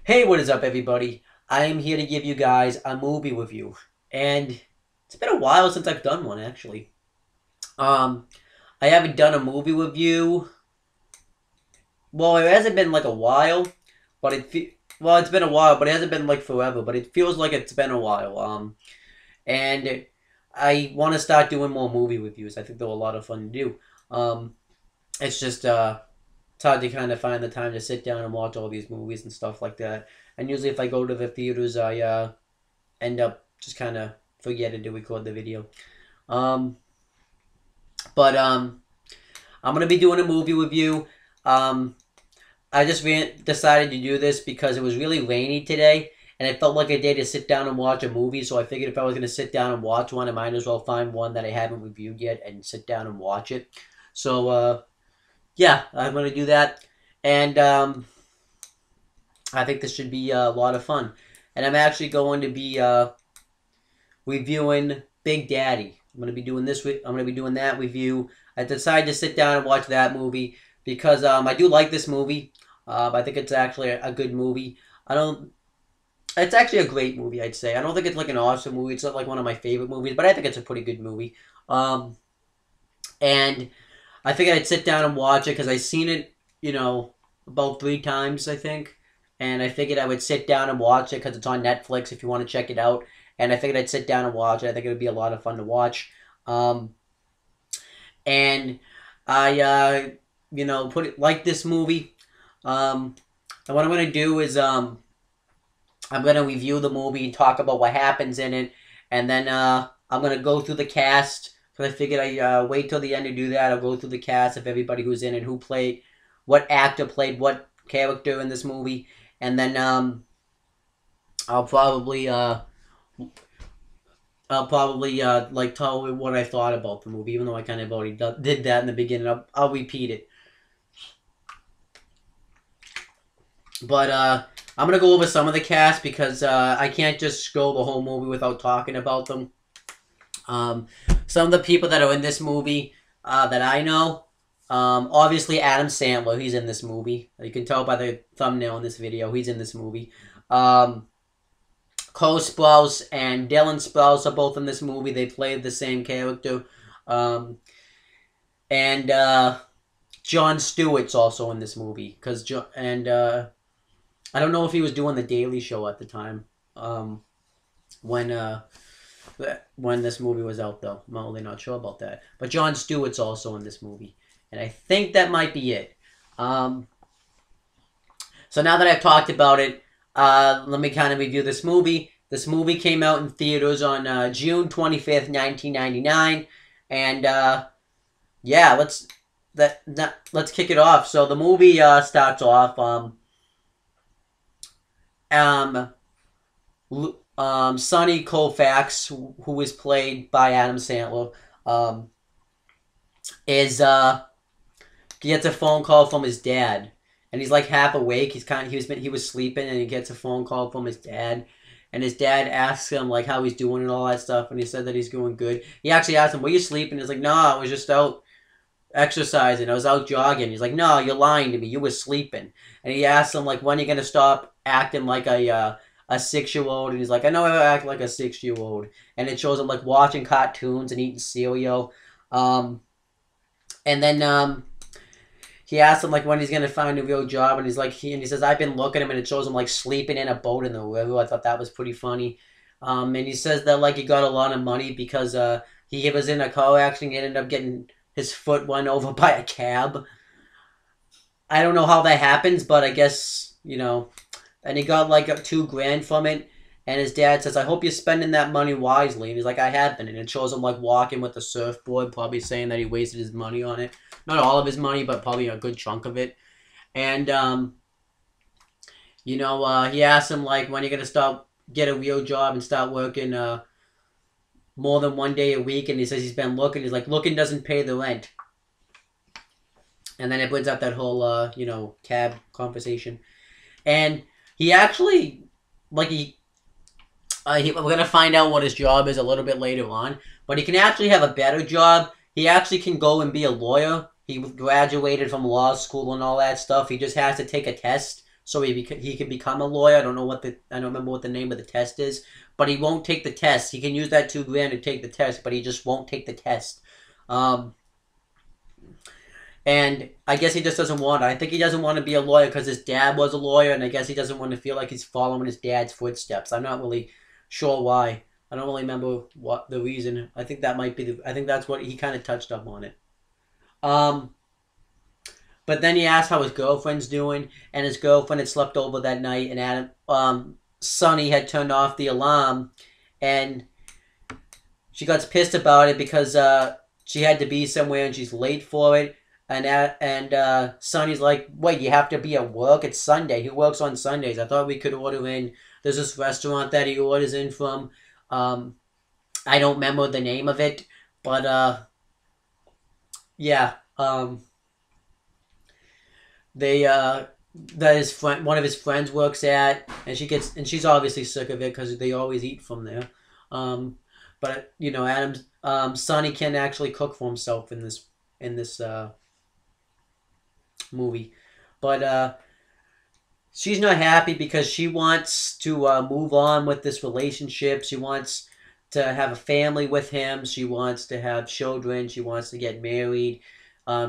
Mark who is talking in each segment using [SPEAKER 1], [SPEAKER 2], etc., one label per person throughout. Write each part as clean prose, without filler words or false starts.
[SPEAKER 1] Hey, what is up, everybody? I am here to give you guys a movie review, and it's been a while since I've done one, actually. Um, I haven't done a movie review. Well, it hasn't been like a while, but well, it's been a while, but it hasn't been like forever. But it feels like it's been a while. And I want to start doing more movie reviews. I think they're a lot of fun to do. Um, it's just it's hard to kind of find the time to sit down and watch all these movies and stuff like that. And usually, if I go to the theaters, I end up just kind of forgetting to record the video. Um, but I'm gonna be doing a movie review. Um, I just decided to do this because it was really rainy today, and it felt like a day to sit down and watch a movie. So I figured if I was gonna sit down and watch one, I might as well find one that I haven't reviewed yet and sit down and watch it. So yeah, I'm gonna do that, and I think this should be a lot of fun. And I'm actually going to be reviewing Big Daddy. I'm gonna be doing this. I'm gonna be doing that review. I decided to sit down and watch that movie because I do like this movie. I think it's actually a good movie. I don't. It's actually a great movie, I'd say. I don't think it's like an awesome movie. It's not like one of my favorite movies, but I think it's a pretty good movie. Um, and I figured I'd sit down and watch it because I seen it, about 3 times, I think. And I figured I would sit down and watch it because it's on Netflix if you want to check it out. And I figured I'd sit down and watch it. I think it would be a lot of fun to watch. Um, and I, put it like this movie. And what I'm gonna do is I'm gonna review the movie and talk about what happens in it, and then I'm gonna go through the cast because I figured I wait till the end to do that. I'll go through the cast of everybody who's in it, who played, what actor played what character in this movie, and then I'll probably like tell you what I thought about the movie, even though I kind of already did that in the beginning. I'll repeat it, but I'm gonna go over some of the cast because I can't just go the whole movie without talking about them. Um, some of the people that are in this movie that I know, obviously Adam Sandler, he's in this movie. You can tell by the thumbnail in this video, he's in this movie. Cole Sprouse and Dylan Sprouse are both in this movie. They played the same character. Um, and Jon Stewart's also in this movie I don't know if he was doing the Daily Show at the time when this movie was out, though. I'm really not sure about that. But Jon Stewart's also in this movie, and I think that might be it. So now that I've talked about it, let me kind of review this movie. This movie came out in theaters on June 25th, 1999, and yeah, let's kick it off. So the movie starts off. Sonny Koufax, who is played by Adam Sandler, is gets a phone call from his dad, and he's like half awake. He was sleeping, and he gets a phone call from his dad, and his dad asks him like how he's doing and all that stuff, and he said that he's doing good. He actually asked him, "Were you sleeping?" He's like, "No, I was just out exercising. I was out jogging." He's like, "No, you're lying to me. You were sleeping." And he asks him like, "When are you gonna stop acting like a 6-year-old?" And he's like, "I know I act like a 6-year-old." And it shows him like watching cartoons and eating cereal. And then he asks him like when he's gonna find a real job, and he says, "I've been looking at him," and it shows him like sleeping in a boat in the river. I thought that was pretty funny. And he says that like he got a lot of money because he was in a car accident and ended up getting his foot run over by a cab. I don't know how that happens, but I guess, and he got like 2 grand from it. And his dad says, "I hope you're spending that money wisely." And he's like, "I have been." And it shows him like walking with the surfboard, probably saying that he wasted his money on it. Not all of his money, but probably a good chunk of it. And, he asks him like, when you're going to get a real job and start working more than one day a week. And he says he's been looking. He's like, looking doesn't pay the rent. And then it brings up that whole, cab conversation. And he actually, we're going to find out what his job is a little bit later on. But he can actually have a better job. He actually can go and be a lawyer. He graduated from law school and all that stuff. He just has to take a test so he can become a lawyer. I don't remember what the name of the test is, but he won't take the test. He can use that $2,000 to take the test, but he just won't take the test. And I guess he just doesn't want it. I think he doesn't want to be a lawyer because his dad was a lawyer, and I guess he doesn't want to feel like he's following his dad's footsteps. I'm not really sure why. I don't really remember what the reason. I think that might be I think that's what he kind of touched up on it. But then he asked how his girlfriend's doing, and his girlfriend had slept over that night, and Sonny had turned off the alarm, and she got pissed about it because she had to be somewhere and she's late for it. And Sonny's like, wait, you have to be at work? It's Sunday. Who works on Sundays? I thought we could order in. There's this restaurant that he orders in from. I don't remember the name of it, but yeah. That his friend, one of his friends works at, and she's obviously sick of it because they always eat from there. But you know, Sonny can actually cook for himself in this movie, but she's not happy because she wants to move on with this relationship. She wants to have a family with him. She wants to have children. She wants to get married.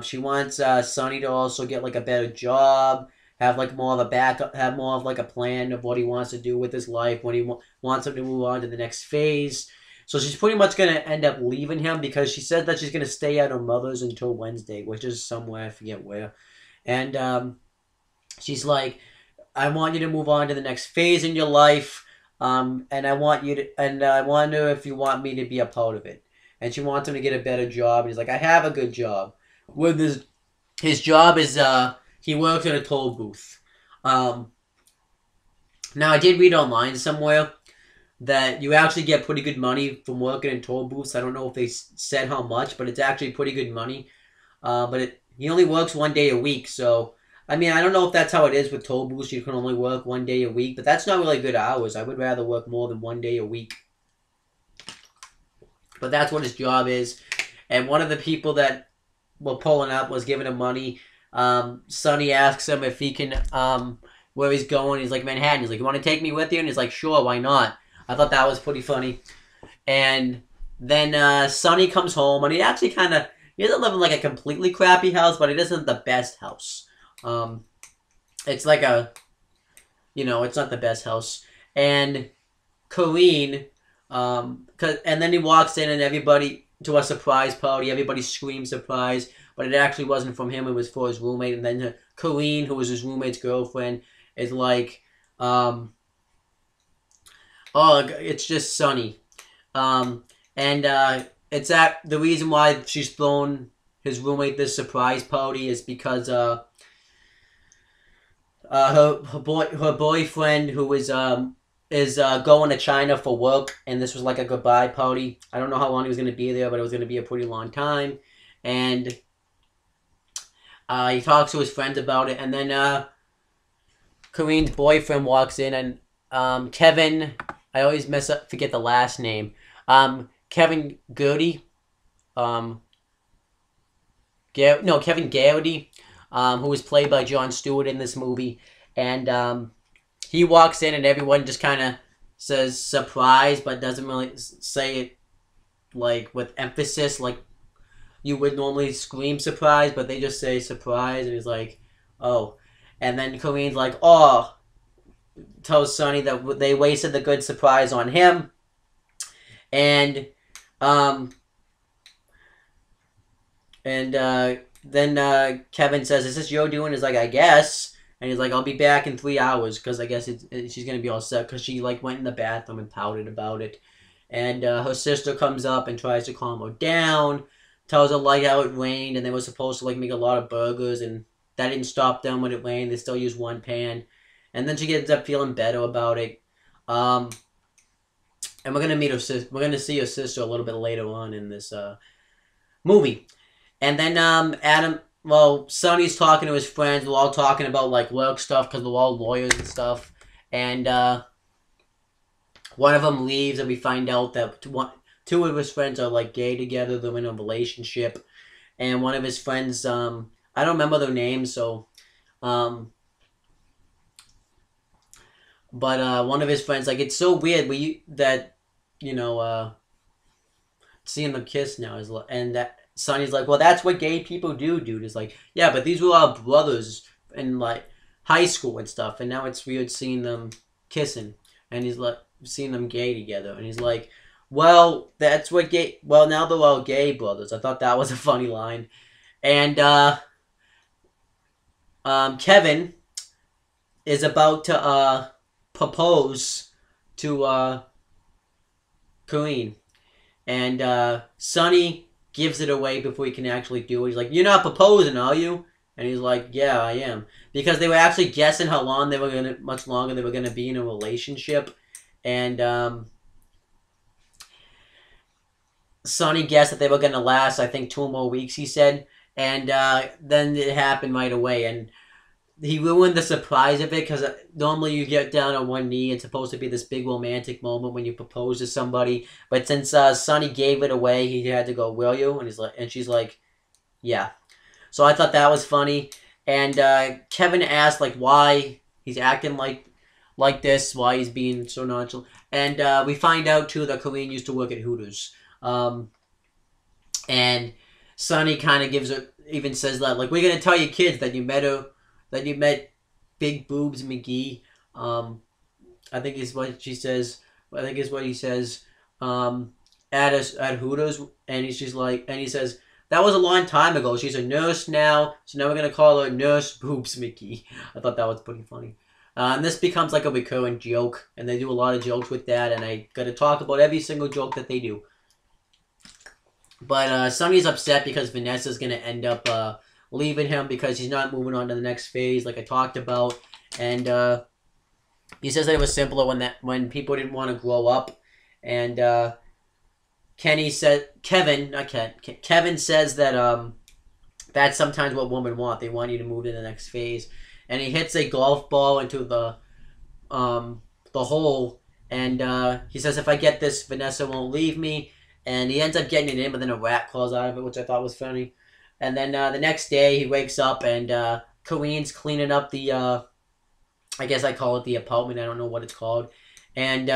[SPEAKER 1] She wants Sonny to also get like a better job, have like more of a backup, have more of like a plan of what he wants to do with his life when he wants him to move on to the next phase. So she's pretty much going to end up leaving him because she said that she's going to stay at her mother's until Wednesday, which is somewhere, I forget where. And she's like, I want you to move on to the next phase in your life, and I wonder if you want me to be a part of it. And she wants him to get a better job. And he's like, I have a good job. With his job is he works at a toll booth. Now I did read online somewhere that you actually get pretty good money from working in toll booths. I don't know if they said how much, but it's actually pretty good money. He only works 1 day a week, so I mean I don't know if that's how it is with toll booths. You can only work 1 day a week, but that's not really good hours. I would rather work more than 1 day a week. But that's what his job is. And one of the people that were pulling up was giving him money. Sonny asks him if he can, where he's going. He's like, Manhattan. He's like, you want to take me with you? And he's like, sure, why not? I thought that was pretty funny. And then Sonny comes home, and he actually he doesn't live in like a completely crappy house, but it isn't the best house. It's like it's not the best house. And Colleen, and then he walks in, and everybody, to a surprise party, everybody screams surprise, but it actually wasn't from him, it was for his roommate. And then Colleen, who was his roommate's girlfriend, is like, oh, it's just Sonny. It's the reason why she's thrown his roommate this surprise party is because her boyfriend, who is going to China for work, and this was like a goodbye party. I don't know how long he was going to be there, but it was going to be a pretty long time. And he talks to his friends about it, and then Kareen's boyfriend walks in, and Kevin, I always forget the last name. Kevin Gertie, Kevin Garrity, who was played by Jon Stewart in this movie, and he walks in, and everyone just kind of says surprise, but doesn't really say it like with emphasis, like you would normally scream surprise, but they just say surprise, and he's like, oh. And then Kareen's like, oh, tells Sonny that they wasted the good surprise on him. And then Kevin says, is this your doing? He's like, I guess. And he's like, I'll be back in 3 hours, because I guess she's going to be all set, because she like went in the bathroom and pouted about it. And her sister comes up and tries to calm her down, tells her like how it rained, and they were supposed to like make a lot of burgers, and that didn't stop them when it rained. They still used one pan. And then she ends up feeling better about it. And we're gonna meet her sister. We're gonna see her sister a little bit later on in this movie. And then Sonny's talking to his friends. We're all talking about like work stuff because we're all lawyers and stuff. And one of them leaves, and we find out that two of his friends are like gay together. They're in a relationship, and one of his friends, I don't remember their names, so But one of his friends, like, it's so weird that, seeing them kiss now and that Sonny's like, well, that's what gay people do, dude. It's like, yeah, but these were our brothers in like high school and stuff, and now it's weird seeing them kissing, and he's like seeing them gay together, and he's like, well, that's what gay. Well, now they're all gay brothers. I thought that was a funny line, and Kevin is about to propose to Colleen. And Sonny gives it away before he can actually do it. He's like, "You're not proposing, are you?" And he's like, "Yeah, I am." Because they were actually guessing how long much longer they were gonna be in a relationship, and Sonny guessed that they were gonna last, I think, 2 more weeks. He said, and then it happened right away, and he ruined the surprise of it because normally you get down on one knee. It's supposed to be this big romantic moment when you propose to somebody, but since Sonny gave it away, he had to go, "Will you?" And she's like, "Yeah." So I thought that was funny, and Kevin asked like why he's acting like this, why he's being so nonchalant, and we find out too that Colleen used to work at Hooters, and Sonny kind of even says that like, we're gonna tell your kids that you met Big Boobs McGee. I think is what she says. I think is what he says. At Hooters, and she's like, and he says that was a long time ago. She's a nurse now, so now we're gonna call her Nurse Boobs McGee. I thought that was pretty funny. And this becomes like a recurring joke, and they do a lot of jokes with that, and I gotta talk about every single joke that they do. But Sonny's upset because Vanessa's gonna end up leaving him because he's not moving on to the next phase, like I talked about, and he says that it was simpler when people didn't want to grow up, and Kevin says that that's sometimes what women want. They want you to move to the next phase, and he hits a golf ball into the hole, and he says, if I get this, Vanessa won't leave me, and he ends up getting it in, but then a rat crawls out of it, which I thought was funny. And then the next day, he wakes up, and Colleen's cleaning up the, I guess I call it the apartment. I don't know what it's called. And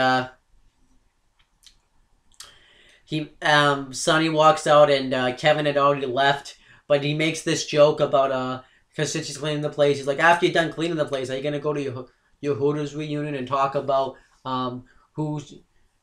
[SPEAKER 1] Sonny walks out, and Kevin had already left, but he makes this joke about, because since she's cleaning the place, he's like, after you're done cleaning the place, are you going to go to your Hooters reunion and talk about whose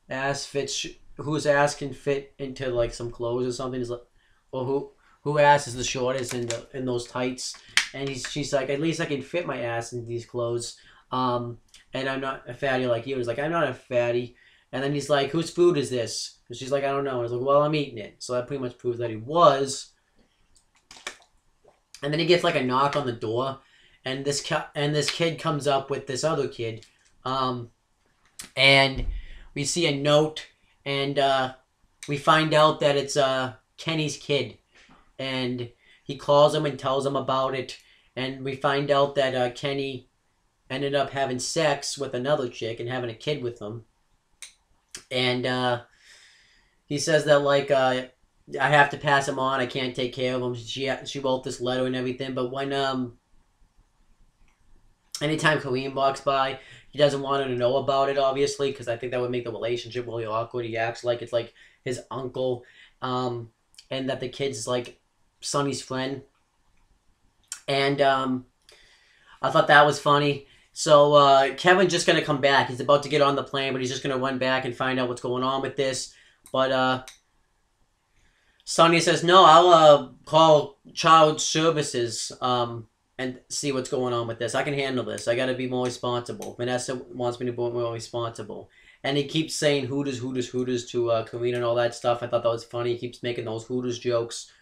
[SPEAKER 1] ass can fit into, like, some clothes or something? He's like, or who ass is the shortest in those tights? And she's like, at least I can fit my ass in these clothes. And I'm not a fatty like you. He's like, I'm not a fatty. And then he's like, whose food is this? And she's like, I don't know. And he's like, well, I'm eating it. So that pretty much proves that he was. And then he gets like a knock on the door, and this kid comes up with this other kid, and we see a note, and we find out that it's Kenny's kid. And he calls him and tells him about it, and we find out that Kenny ended up having sex with another chick and having a kid with them. And he says that like I have to pass him on. I can't take care of him. She wrote this letter and everything. But when anytime Colleen walks by, he doesn't want her to know about it, obviously, because I think that would make the relationship really awkward. He acts like it's like his uncle, and that the kid's like Sonny's friend. And I thought that was funny. So Kevin's just going to come back. He's about to get on the plane, but he's just going to run back and find out what's going on with this. But Sonny says, no, I'll call child services and see what's going on with this. I can handle this. I got to be more responsible. Vanessa wants me to be more responsible. And he keeps saying Hooters, Hooters, Hooters to Karina and all that stuff. I thought that was funny. He keeps making those Hooters jokes.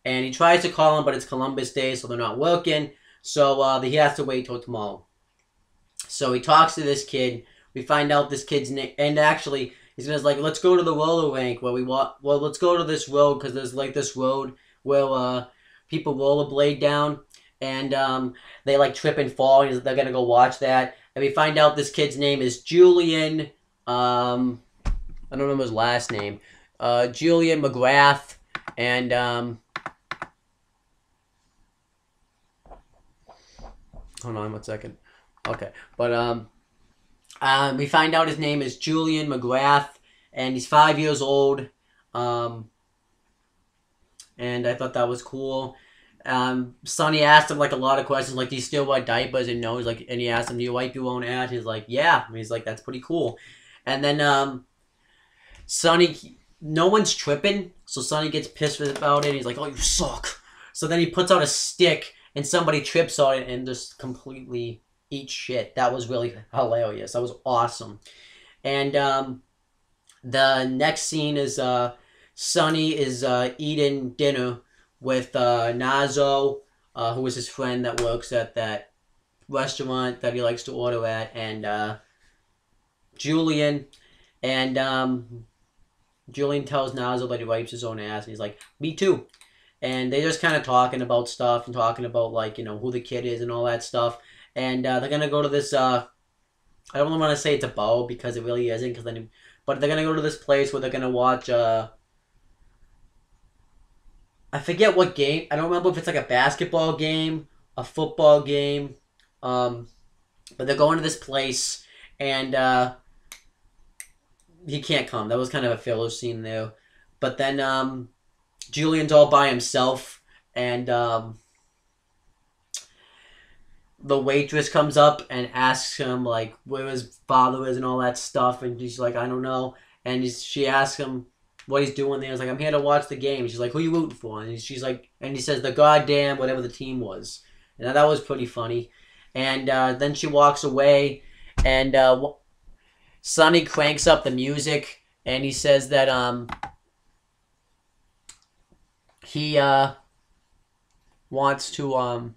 [SPEAKER 1] And he tries to call him, but it's Columbus Day, so they're not working. So he has to wait till tomorrow. So he talks to this kid. We find out this kid's name. And actually, he's just like, let's go to the roller rink where we walk. Well, let's go to this road because there's like this road where people rollerblade down. And they like trip and fall. And they're going to go watch that. And we find out this kid's name is Julian. I don't remember his last name. Julian McGrath. And hold on one second. Okay. But We find out his name is Julian McGrath, and he's 5 years old. And I thought that was cool. Sonny asked him like a lot of questions, like, do you still wear diapers? And no, he's like, and he asked him, do you wipe your own ass? He's like, yeah. And he's like, that's pretty cool. And then Sonny, no one's tripping, so Sonny gets pissed about it. He's like, oh, you suck. So then he puts out a stick, and somebody trips on it and just completely eats shit. That was really hilarious. That was awesome. And the next scene is Sonny is eating dinner with Nazo, who was his friend that works at that restaurant that he likes to order at, and Julian. And Julian tells Nazo that he wipes his own ass, and he's like, me too. And they're just kind of talking about stuff and talking about, like, you know, who the kid is and all that stuff. And they're going to go to this, I don't want to say it's a bar because it really isn't, but they're going to go to this place where they're going to watch, I forget what game. I don't remember if it's like a basketball game, a football game, but they're going to this place, and he can't come. That was kind of a filler scene there. But then Julian's all by himself, and the waitress comes up and asks him, like, where his father is and all that stuff, and he's like, I don't know. And she asks him what he's doing there. He's like, I'm here to watch the game. She's like, who you rooting for? And she's like, and he says, the goddamn whatever the team was. And that was pretty funny. And then she walks away, and Sonny cranks up the music, and he says that he wants to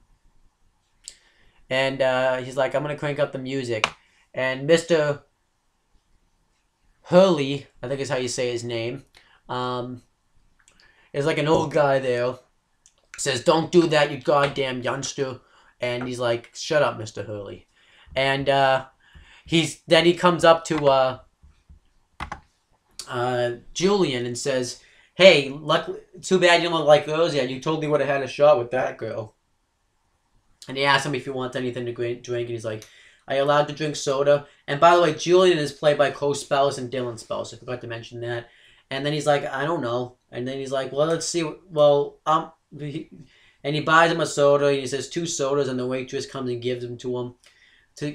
[SPEAKER 1] and he's like, I'm gonna crank up the music, and Mr. Hurley, I think is how you say his name, is like an old guy there, says, don't do that, you goddamn youngster. And he's like, shut up, Mr. Hurley. And then he comes up to Julian and says, hey, too bad you don't like girls yet. You totally would have had a shot with that girl. And he asks him if he wants anything to drink, and he's like, are you allowed to drink soda? And by the way, Julian is played by Cole's spouse and Dylan's spouse. I forgot to mention that. And then he's like, I don't know. And then he's like, well, let's see. Well, and he buys him a soda. And he says 2 sodas, and the waitress comes and gives them to him.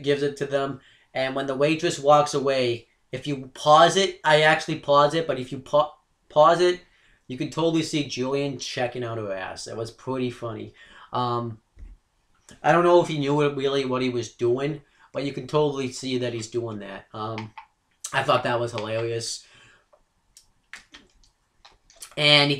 [SPEAKER 1] Gives it to them. And when the waitress walks away, if you pause it, I actually pause it, but if you pause it, you can totally see Julian checking out her ass. It was pretty funny. I don't know if he knew really what he was doing, but you can totally see that he's doing that. I thought that was hilarious. And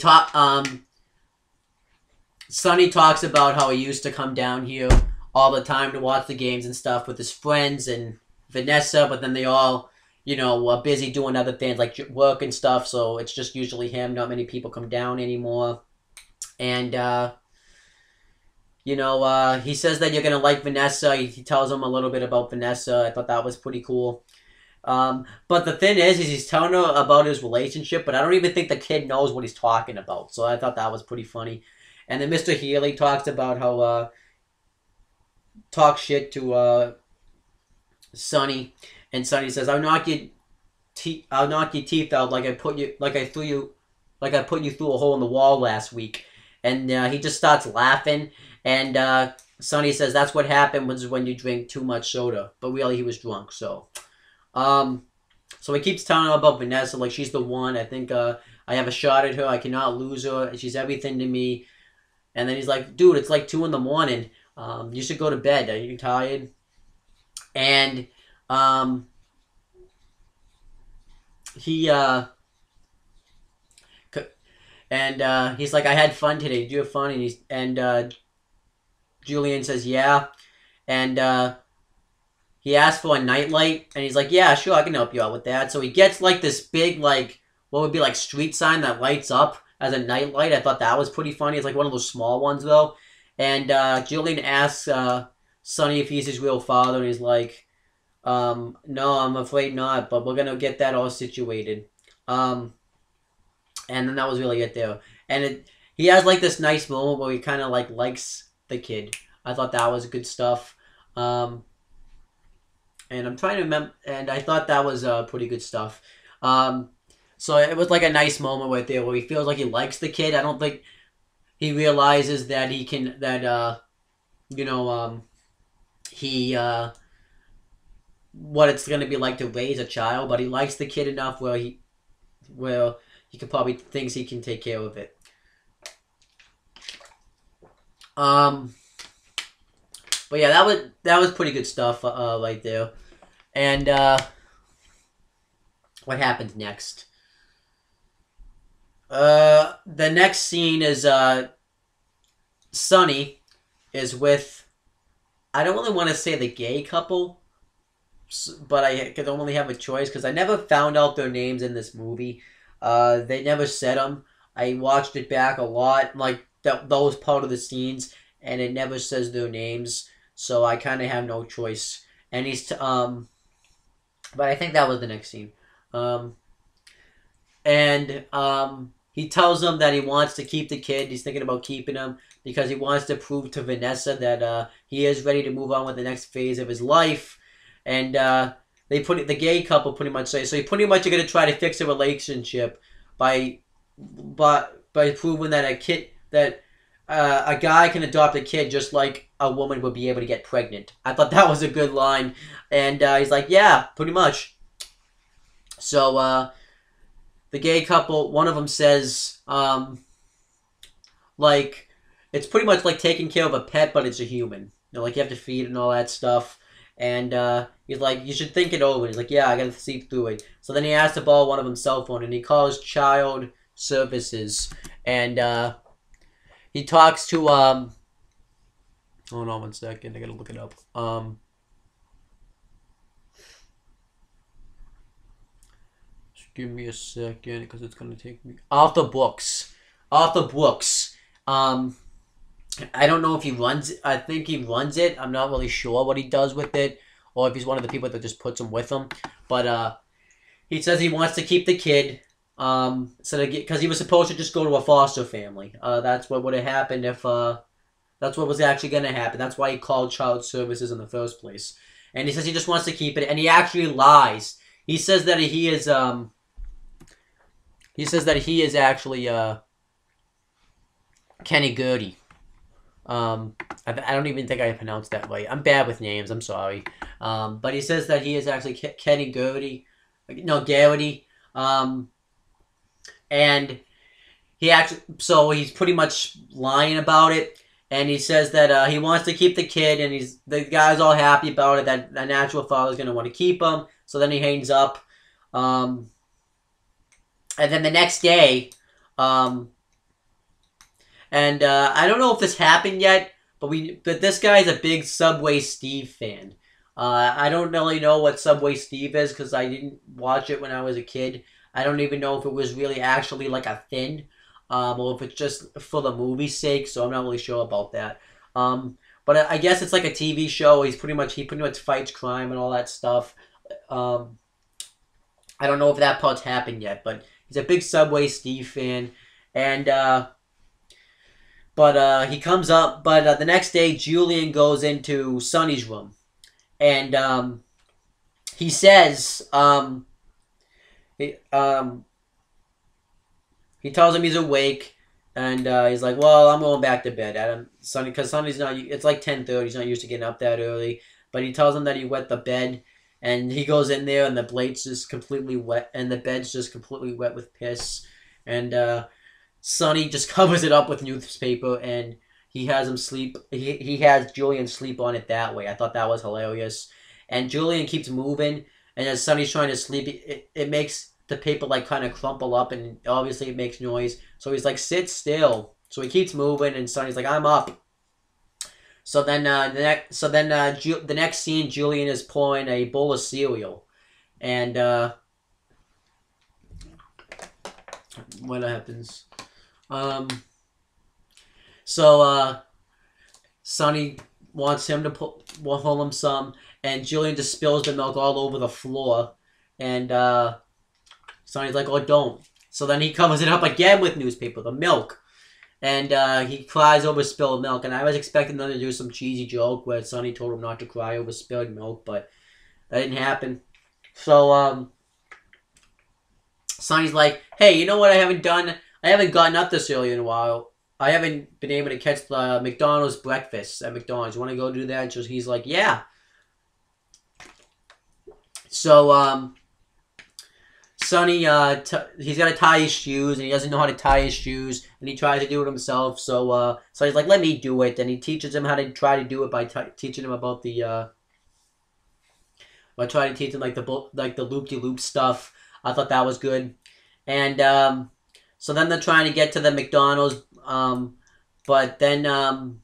[SPEAKER 1] Sonny talks about how he used to come down here all the time to watch the games and stuff with his friends and Vanessa, but then they all, you know, are busy doing other things like work and stuff, so it's just usually him. Not many people come down anymore. And you know, he says that you're going to like Vanessa. He tells him a little bit about Vanessa. I thought that was pretty cool. But the thing is he's telling her about his relationship, but I don't even think the kid knows what he's talking about. So I thought that was pretty funny. And then Mr. Healy talks about how, talk shit to Sonny. And Sonny says, I'll knock your teeth out like I put you through a hole in the wall last week. And he just starts laughing. And Sonny says that's what happens when you drink too much soda. But really, he was drunk. So he keeps telling her about Vanessa, like she's the one. I think I have a shot at her. I cannot lose her. She's everything to me. And then he's like, dude, it's like 2 a.m. You should go to bed. Are you tired? And he's like, I had fun today. Did you have fun? And Julian says, yeah. And he asks for a nightlight. And he's like, yeah, sure, I can help you out with that. So he gets like this big, like, what would be like street sign that lights up as a nightlight. I thought that was pretty funny. It's like one of those small ones, though. And Julian asks Sonny if he's his real father. And he's like, no, I'm afraid not. But we're going to get that all situated. And then that was really it there. And he has like this nice moment where he kind of like likes the kid. I thought that was good stuff. And And I'm trying to remember, and I thought that was pretty good stuff. So it was like a nice moment right there where he feels like he likes the kid. I don't think he realizes that he can you know he what it's gonna be like to raise a child, but he likes the kid enough where he could probably thinks he can take care of it. But yeah, that was pretty good stuff right there. And what happens next? The next scene is Sonny is with, I don't really want to say the gay couple, but I could only have a choice because I never found out their names in this movie. They never said them. I watched it back a lot, like that was part of the scenes, and it never says their names, so I kind of have no choice. And but I think that was the next scene. He tells them that he wants to keep the kid. He's thinking about keeping him because he wants to prove to Vanessa that he is ready to move on with the next phase of his life. And the gay couple pretty much say, so you pretty much are going to try to fix a relationship by proving that a guy can adopt a kid just like a woman would be able to get pregnant. I thought that was a good line. And he's like, yeah, pretty much. So the gay couple, one of them says, like, it's pretty much like taking care of a pet, but it's a human. You know, like, you have to feed and all that stuff. And he's like, you should think it over. He's like, yeah, I gotta see through it. So then he asks to borrow one of his cell phone, and he calls child services. And he talks to, hold on 1 second, I gotta look it up. Give me a second, because it's going to take me... Arthur Brooks. I don't know if he runs it. I think he runs it. I'm not really sure what he does with it, or if he's one of the people that just puts him with him. But he says he wants to keep the kid, because he was supposed to just go to a foster family. That's what would have happened if... that's what was actually going to happen. That's why he called child services in the first place. And he says he just wants to keep it, and he actually lies. He says that he is... He says that he is actually Kenny Gertie. I don't even think I pronounced that right. I'm bad with names. I'm sorry. But he says that he is actually Kenny Gertie. No, Garrity. And he actually... So he's pretty much lying about it. And he says that he wants to keep the kid. And the guy's all happy about it. That the natural father's going to want to keep him. So then he hangs up. And then the next day, I don't know if this happened yet, but this guy's a big Subway Steve fan. I don't really know what Subway Steve is because I didn't watch it when I was a kid. I don't even know if it was really actually like a thing, or if it's just for the movie's sake. So I'm not really sure about that. But I guess it's like a TV show. He pretty much fights crime and all that stuff. I don't know if that part's happened yet, but he's a big Subway Steve fan, and he comes up. But the next day, Julian goes into Sonny's room, and he says, he tells him he's awake, and he's like, "Well, I'm going back to bed." Sonny, because Sonny's not. It's like 10:30. He's not used to getting up that early, but he tells him that he wet the bed. And he goes in there, and the blade's just completely wet, and the bed's just completely wet with piss. And Sonny just covers it up with newspaper, and he has him sleep. He has Julian sleep on it that way. I thought that was hilarious. And Julian keeps moving, and as Sonny's trying to sleep, it makes the paper like kind of crumple up, and obviously it makes noise. So he's like, "Sit still." So he keeps moving, and Sonny's like, "I'm up." So then, the next scene, Julian is pouring a bowl of cereal, and what happens? Sonny wants him to pull him some, and Julian just spills the milk all over the floor, and Sonny's like, "Oh, don't." So then he covers it up again with newspaper, the milk. And he cries over spilled milk. And I was expecting them to do some cheesy joke where Sonny told him not to cry over spilled milk. But That didn't happen. So, Sonny's like, hey, you know what I haven't done? I haven't gotten up this early in a while. I haven't been able to catch the McDonald's breakfast at McDonald's. You want to go do that? So he's like, yeah. So, Sonny, he's got to tie his shoes, and he doesn't know how to tie his shoes, and he tries to do it himself. So, he's like, let me do it, and he teaches him how to try to do it by teaching him about the, I try to teach him like the loop-de-loop stuff. I thought that was good, and so then they're trying to get to the McDonald's, but then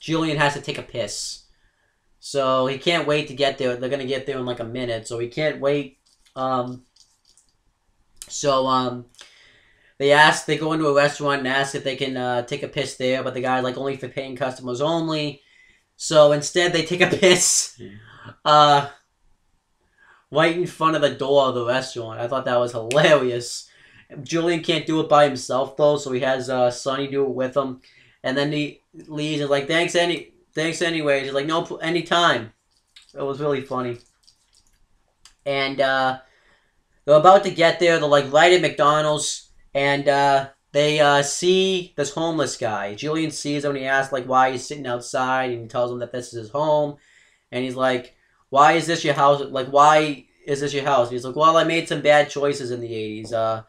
[SPEAKER 1] Julian has to take a piss, so he can't wait to get there. They're gonna get there in like a minute, so he can't wait. They go into a restaurant and ask if they can take a piss there, but the guy's like, only for paying customers only. So instead they take a piss right in front of the door of the restaurant. I thought that was hilarious. Julian can't do it by himself though, so he has Sonny do it with him. And then he leaves and is like, thanks anyways. He's like, no, anytime. It was really funny. And they're about to get there. They're like right at McDonald's, and they see this homeless guy. Julian sees him, and he asks like why he's sitting outside, and he tells him that this is his home. And he's like, why is this your house? Like, why is this your house? And he's like, well, I made some bad choices in the 80s.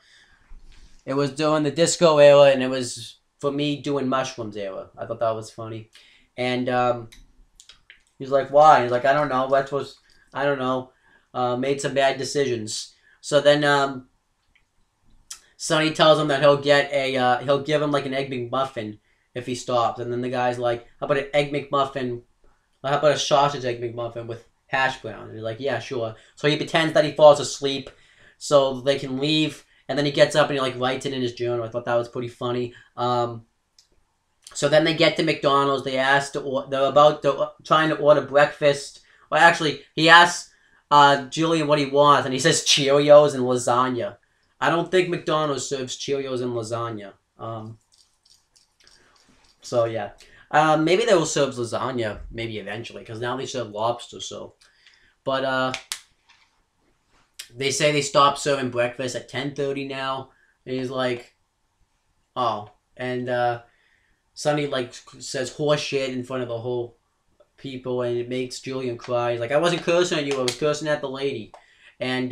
[SPEAKER 1] It was during the disco era, and it was for me doing mushrooms era. I thought that was funny. And he's like, why? He's like, I don't know. I don't know. Made some bad decisions. So then Sonny tells him that he'll give him like an egg McMuffin if he stops. And then the guy's like, how about an egg McMuffin? How about a sausage egg McMuffin with hash brown? And he's like, yeah, sure. So he pretends that he falls asleep so they can leave. And then he gets up and he like writes it in his journal. I thought that was pretty funny. So then they get to McDonald's. They're trying to order breakfast. Well, actually, he asks Julian what he wants, and he says Cheerios and lasagna. I don't think McDonald's serves Cheerios and lasagna. So yeah, maybe they will serve lasagna maybe eventually, because now they serve lobster. So, but they say they stopped serving breakfast at 10:30 now, and he's like, oh, and Sonny like says horse shit in front of the whole people, and it makes Julian cry. He's like, I wasn't cursing at you, I was cursing at the lady. And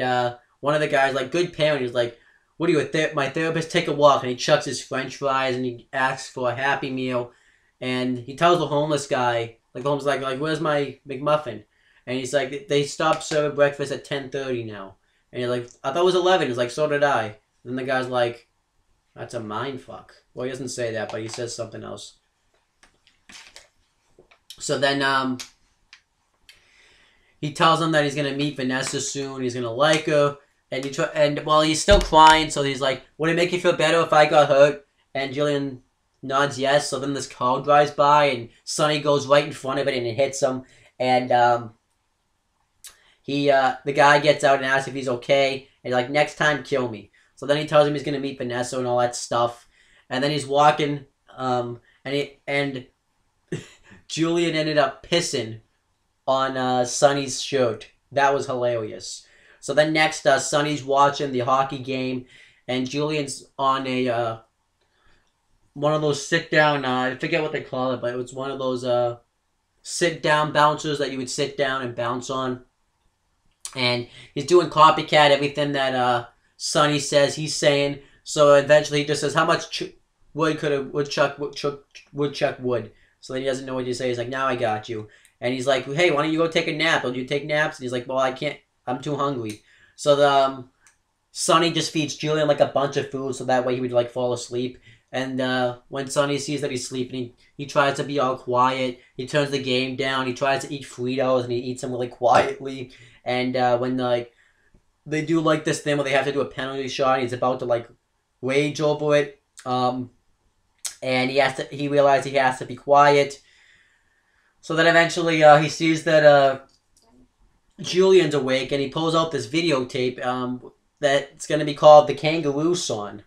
[SPEAKER 1] one of the guys, like, good parent, he's like, what are you, my therapist? Take a walk. And he chucks his french fries, and he asks for a Happy Meal. And he tells the homeless guy, like, the homeless guy, like, where's my McMuffin? And he's like, they stopped serving breakfast at 10:30 now. And he's like, I thought it was 11. He's like, so did I. And then the guy's like, that's a mind fuck. Well, he doesn't say that, but he says something else. So then he tells him that he's gonna meet Vanessa soon. He's gonna like her, and while he's still crying, so he's like, "Would it make you feel better if I got hurt?" And Julian nods yes. So then this car drives by, and Sonny goes right in front of it, and it hits him. And the guy gets out and asks if he's okay, and he's like, "Next time, kill me." So then he tells him he's gonna meet Vanessa and all that stuff, and then he's walking, and Julian ended up pissing on Sonny's shirt. That was hilarious. So then next, Sonny's watching the hockey game, and Julian's on a one of those sit-down, I forget what they call it, but it was one of those sit-down bouncers that you would sit down and bounce on. And he's doing copycat everything that Sonny says he's saying. So eventually he just says, how much wood could a woodchuck wood? So then he doesn't know what to say. He's like, now I got you. And he's like, hey, why don't you go take a nap? Don't you take naps? And he's like, well, I can't. I'm too hungry. So Sonny just feeds Julian like a bunch of food so that way he would like fall asleep. And when Sonny sees that he's sleeping, he tries to be all quiet. He turns the game down. He tries to eat Fritos and he eats them really quietly. And when like they do like this thing where they have to do a penalty shot, he's about to like rage over it. And he realizes he has to be quiet. So then eventually he sees that Julian's awake, and he pulls out this videotape that's going to be called the Kangaroo Song.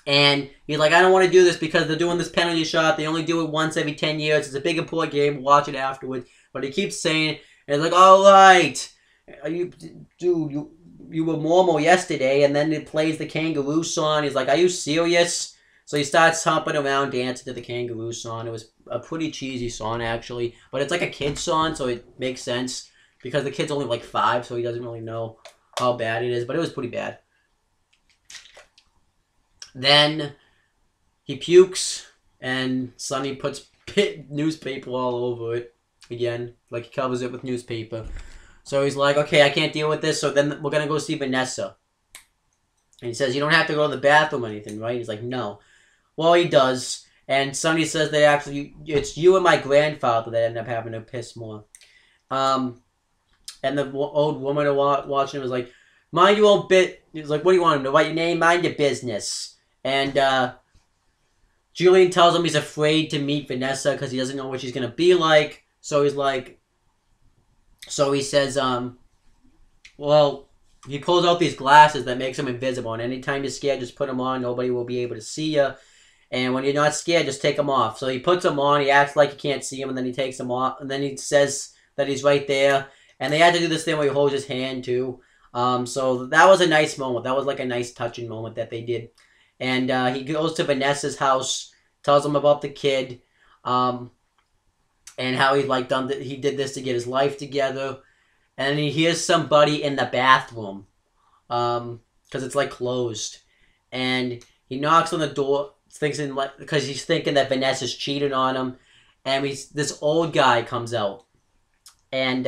[SPEAKER 1] And he's like, I don't want to do this because they're doing this penalty shot. They only do it once every 10 years. It's a big important game. Watch it afterwards. But he keeps saying it, And it's like, all right, you were normal yesterday, and then it plays the kangaroo song. He's like, are you serious? So he starts humping around, dancing to the kangaroo song. It was a pretty cheesy song, actually. But it's like a kid's song, so it makes sense. Because the kid's only like 5, so he doesn't really know how bad it is. But it was pretty bad. Then he pukes, and Sonny puts newspaper all over it. Again, like he covers it with newspaper. So he's like, okay, I can't deal with this, so then we're going to go see Vanessa. And he says, you don't have to go to the bathroom or anything, right? He's like, no. Well, he does. And Sonny says that actually, it's you and my grandfather that end up having to piss more. And the old woman watching was like, mind your own bit. He's like, what do you want him to write your name? Mind your business. And Julian tells him he's afraid to meet Vanessa because he doesn't know what she's going to be like. So he's like, so he says, well, he pulls out these glasses that makes him invisible. And anytime you're scared, just put them on. Nobody will be able to see you. And when you're not scared, just take them off. So he puts them on. He acts like you can't see him. And then he takes them off. And then he says that he's right there. And they had to do this thing where he holds his hand, too. So that was a nice moment. That was like a nice touching moment that they did. And he goes to Vanessa's house. Tells him about the kid. And how he he did this to get his life together. And he hears somebody in the bathroom. Because it's like closed. And he knocks on the door. Because he's thinking that Vanessa's cheated on him. And this old guy comes out. And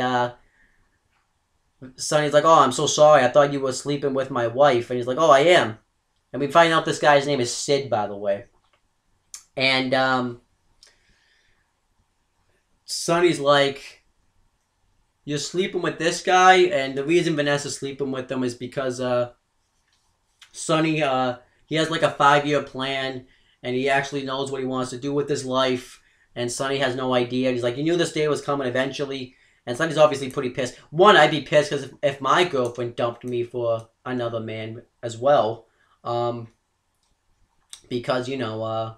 [SPEAKER 1] Sonny's like, oh, I'm so sorry. I thought you were sleeping with my wife. And he's like, oh, I am. And we find out this guy's name is Sid, by the way. And Sonny's like, you're sleeping with this guy? And the reason Vanessa's sleeping with him is because Sonny, he has like a 5-year plan. And he actually knows what he wants to do with his life. And Sonny has no idea. He's like, you knew this day was coming eventually. And Sonny's obviously pretty pissed. One, I'd be pissed because if my girlfriend dumped me for another man as well. Because, you know,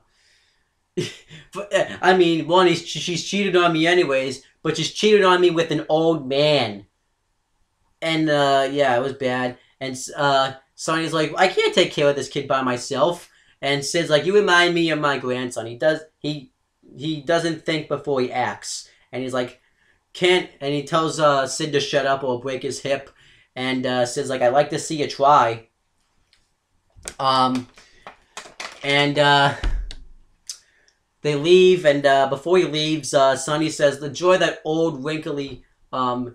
[SPEAKER 1] I mean, one, she's cheated on me anyways. But she's cheated on me with an old man. And, yeah, it was bad. And Sonny's like, I can't take care of this kid by myself. And Sid's like, you remind me of my grandson. He doesn't think before he acts. And he's like, and he tells Sid to shut up or break his hip. And Sid's like, I'd like to see you try. They leave, and before he leaves, Sonny says, enjoy that old wrinkly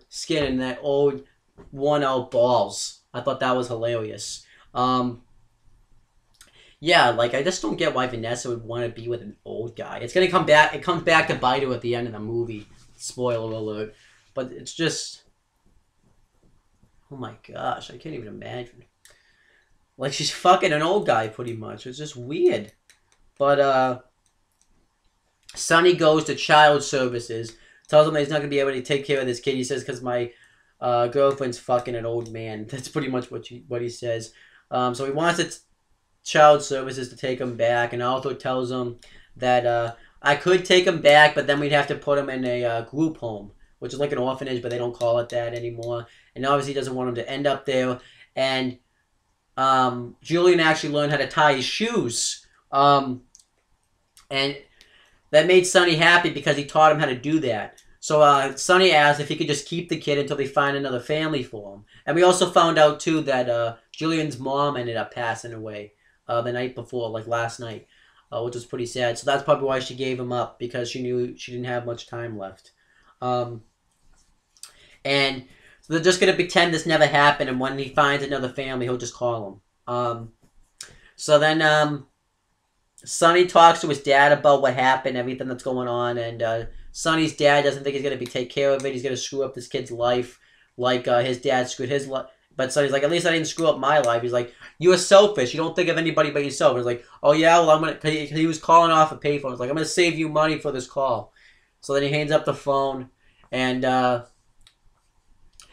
[SPEAKER 1] skin and that old worn-out balls. I thought that was hilarious. Yeah, like, I just don't get why Vanessa would want to be with an old guy. It's gonna come back. It comes back to bite her at the end of the movie. Spoiler alert. But it's just... Oh my gosh, I can't even imagine. Like, she's fucking an old guy, pretty much. It's just weird. But, Sonny goes to child services. Tells him that he's not going to be able to take care of this kid. He says, because my girlfriend's fucking an old man. That's pretty much what he says. So he wants the child services to take him back. And also tells him that I could take him back, but then we'd have to put him in a group home. Which is like an orphanage, but they don't call it that anymore. And obviously he doesn't want him to end up there. And Julian actually learned how to tie his shoes. And that made Sonny happy because he taught him how to do that. So Sonny asked if he could just keep the kid until they find another family for him. And we also found out, too, that Julian's mom ended up passing away the night before, like last night, which was pretty sad. So that's probably why she gave him up, because she knew she didn't have much time left. And so they're just going to pretend this never happened, and when he finds another family, he'll just call them. So then Sonny talks to his dad about what happened, everything that's going on, and Sonny's dad doesn't think he's going to take care of it. He's going to screw up this kid's life like his dad screwed his life. But Sonny's like, at least I didn't screw up my life. He's like, you are selfish. You don't think of anybody but yourself. He's like, oh yeah, well I'm going to... He was calling off a payphone. He's like, I'm going to save you money for this call. So then he hangs up the phone, and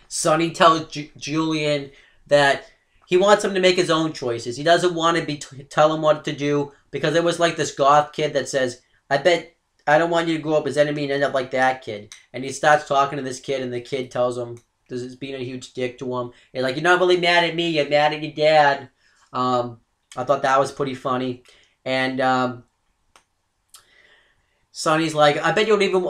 [SPEAKER 1] Sonny tells Julian that he wants him to make his own choices. He doesn't want to tell him what to do, because it was like this goth kid that says, I bet I don't want you to grow up as enemy and end up like that kid. And he starts talking to this kid, and the kid tells him, this is being a huge dick to him. He's like, you're not really mad at me, you're mad at your dad. I thought that was pretty funny. And Sonny's like, I bet you don't even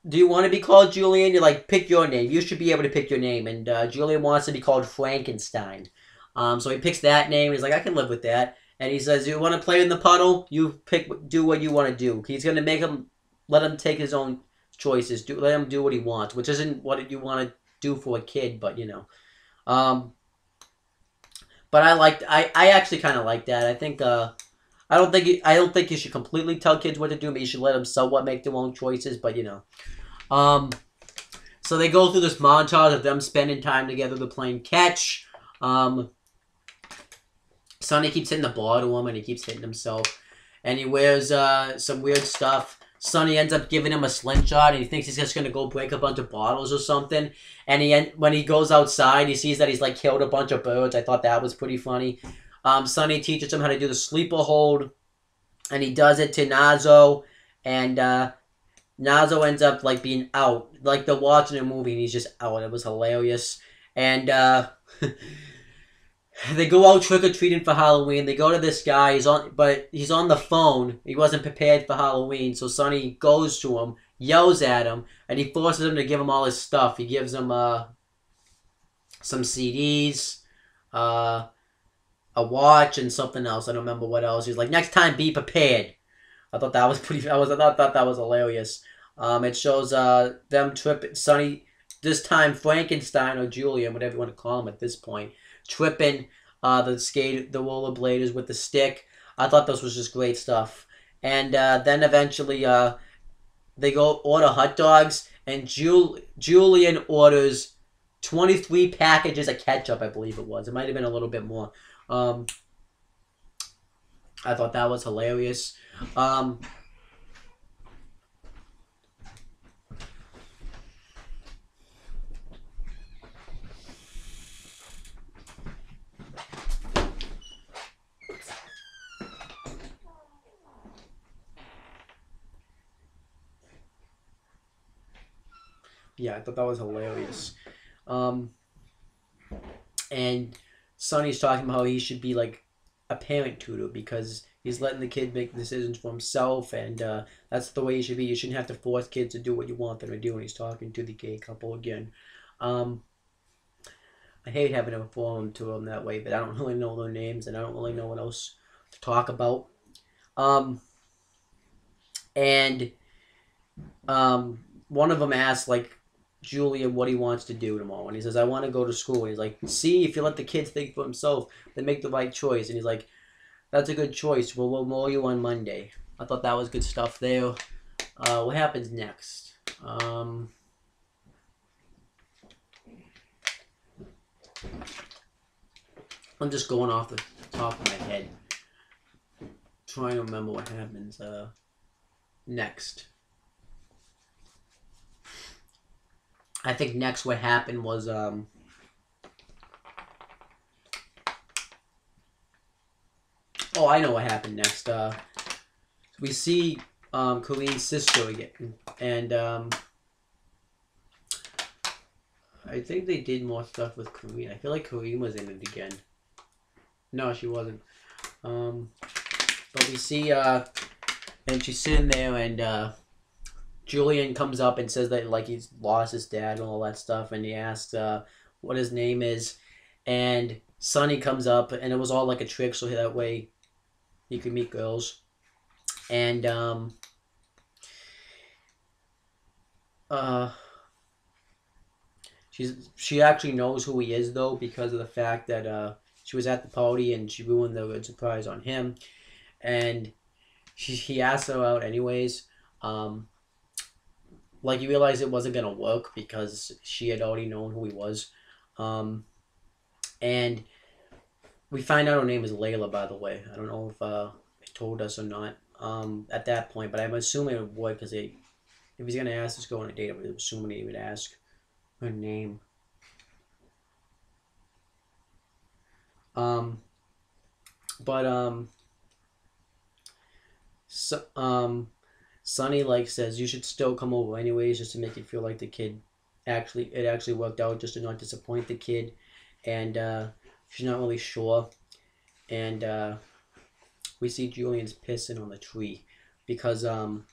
[SPEAKER 1] do you want to be called Julian? You're like, pick your name. You should be able to pick your name. And Julian wants to be called Frankenstein. So he picks that name. He's like, I can live with that. And he says, you want to play in the puddle? You do what you want to do. He's going to let him take his own choices. Let him do what he wants, which isn't what you want to do for a kid, but, you know. But I actually kind of like that. I think, I don't think you should completely tell kids what to do, but you should let them somewhat make their own choices, but, you know. So they go through this montage of them spending time together. They're playing catch. Sonny keeps hitting the ball to him, and he keeps hitting himself. And he wears some weird stuff. Sonny ends up giving him a slingshot, and he thinks he's just going to go break a bunch of bottles or something. And when he goes outside, he sees that he's, like, killed a bunch of birds. I thought that was pretty funny. Sonny teaches him how to do the sleeper hold, and he does it to Nazo, and Nazo ends up, like, being out. Like, they're watching a movie, and he's just out. It was hilarious. And they go out trick-or-treating for Halloween. They go to this guy, he's on the phone. He wasn't prepared for Halloween, so Sonny goes to him, yells at him, and he forces him to give him all his stuff. He gives him some CDs, a watch, and something else. I don't remember what else. He's like, next time, be prepared. I thought that was I thought that was hilarious. It shows them tripping. Sonny, this time Frankenstein or Julian, whatever you want to call him at this point, tripping the rollerbladers with the stick. I thought this was just great stuff. And then eventually they go order hot dogs, and Julian orders 23 packages of ketchup, I believe it was. It might have been a little bit more. I thought that was hilarious. Yeah, I thought that was hilarious. And Sonny's talking about how he should be like a parent tutor because he's letting the kid make decisions for himself, and that's the way he should be. You shouldn't have to force kids to do what you want them to do. And he's talking to the gay couple again. I hate having to inform to them that way, but I don't really know their names, and I don't really know what else to talk about. And one of them asks, like, Julian what he wants to do tomorrow, and he says, I want to go to school. And he's like, see, if you let the kids think for themselves, they make the right choice. And he's like, that's a good choice. We'll mow you on Monday. I thought that was good stuff there. What happens next? I'm just going off the top of my head, trying to remember what happens next. I think next what happened was oh, I know what happened next. We see Colleen's sister again, and I think they did more stuff with Colleen. I feel like Colleen was in it again. No, she wasn't. But we see and she's sitting there, and Julian comes up and says that, like, he's lost his dad and all that stuff, and he asks what his name is, and Sonny comes up, and it was all like a trick so that way he could meet girls. And she actually knows who he is, though, because of the fact that she was at the party and she ruined the good surprise on him, and he asked her out anyways. Like, you realize it wasn't gonna work because she had already known who he was. And we find out her name is Layla, by the way. I don't know if they told us or not at that point, but I'm assuming it would, because if he's gonna ask us to go on a date, I'm assuming he would ask her name. Sonny like says you should still come over anyways, just to make it feel like the kid actually worked out, just to not disappoint the kid. And she's not really sure. And we see Julian's pissing on the tree because and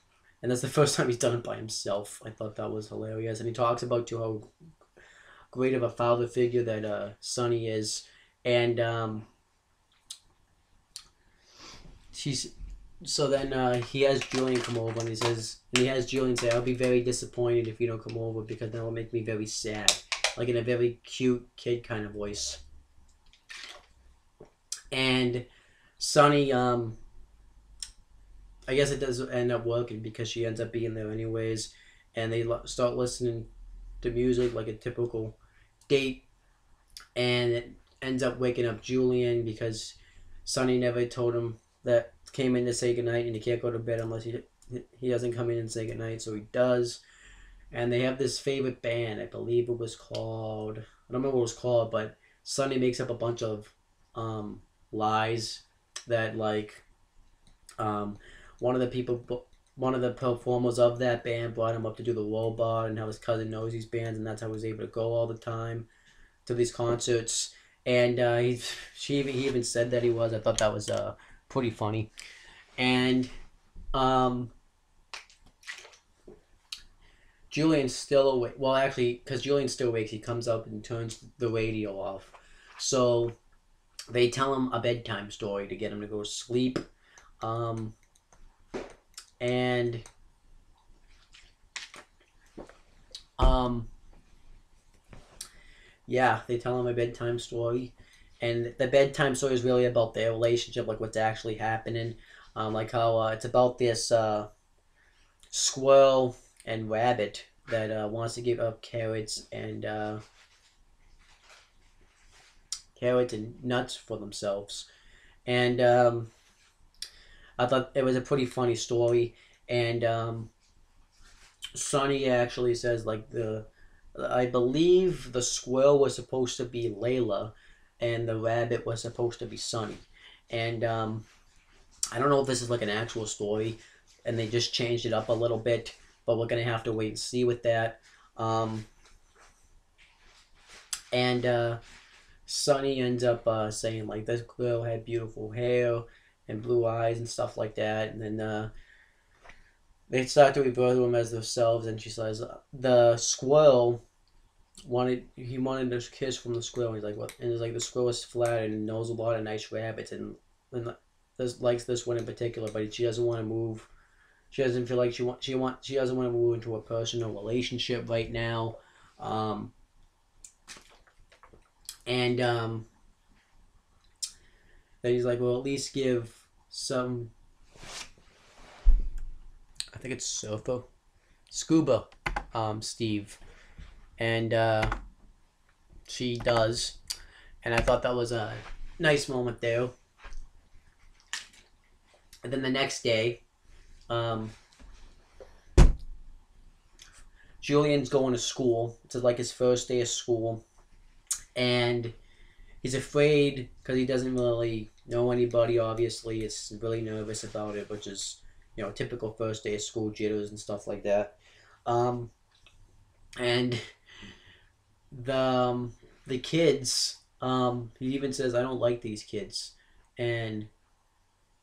[SPEAKER 1] that's the first time he's done it by himself. I thought that was hilarious. And he talks about too how great of a father figure that Sonny is. And she's so then he has Julian come over, and he has Julian say, "I'll be very disappointed if you don't come over, because that will make me very sad," like in a very cute kid kind of voice. And Sonny, I guess it does end up working because she ends up being there anyways, and they start listening to music like a typical date, and it ends up waking up Julian because Sonny never told him that came in to say goodnight, and he can't go to bed unless he doesn't come in and say goodnight, so he does. And they have this favorite band. I believe it was called, I don't remember what it was called, but Sonny makes up a bunch of lies that like one of the performers of that band brought him up to do the robot, and how his cousin knows these bands, and that's how he was able to go all the time to these concerts. And he even said that he was. I thought that was pretty funny. And Julian's still awake. Well, actually, because Julian's still awake, he comes up and turns the radio off. So they tell him a bedtime story to get him to go to sleep. And yeah, they tell him a bedtime story, and the bedtime story is really about their relationship, like what's actually happening, like how it's about this squirrel and rabbit that wants to give up carrots and nuts for themselves. And I thought it was a pretty funny story. And Sonny actually says like I believe the squirrel was supposed to be Layla, and the rabbit was supposed to be Sonny. And I don't know if this is like an actual story, and they just changed it up a little bit, but we're gonna have to wait and see with that. And Sonny ends up saying like this girl had beautiful hair and blue eyes and stuff like that, and then they start to refer to him as themselves, and she says the squirrel wanted a kiss from the squirrel. He's like, what? And it's like the squirrel is flat and knows a lot of nice rabbits, and likes this one in particular, but she doesn't want to move. She doesn't feel like she doesn't want to move into a personal relationship right now. And then he's like, well, at least give some, I think it's Scuba, Steve. And she does. And I thought that was a nice moment there. And then the next day, Julian's going to school. It's like his first day of school. And he's afraid because he doesn't really know anybody, obviously. He's really nervous about it, which is, typical first day of school jitters and stuff like that. And the kids, he even says, I don't like these kids. And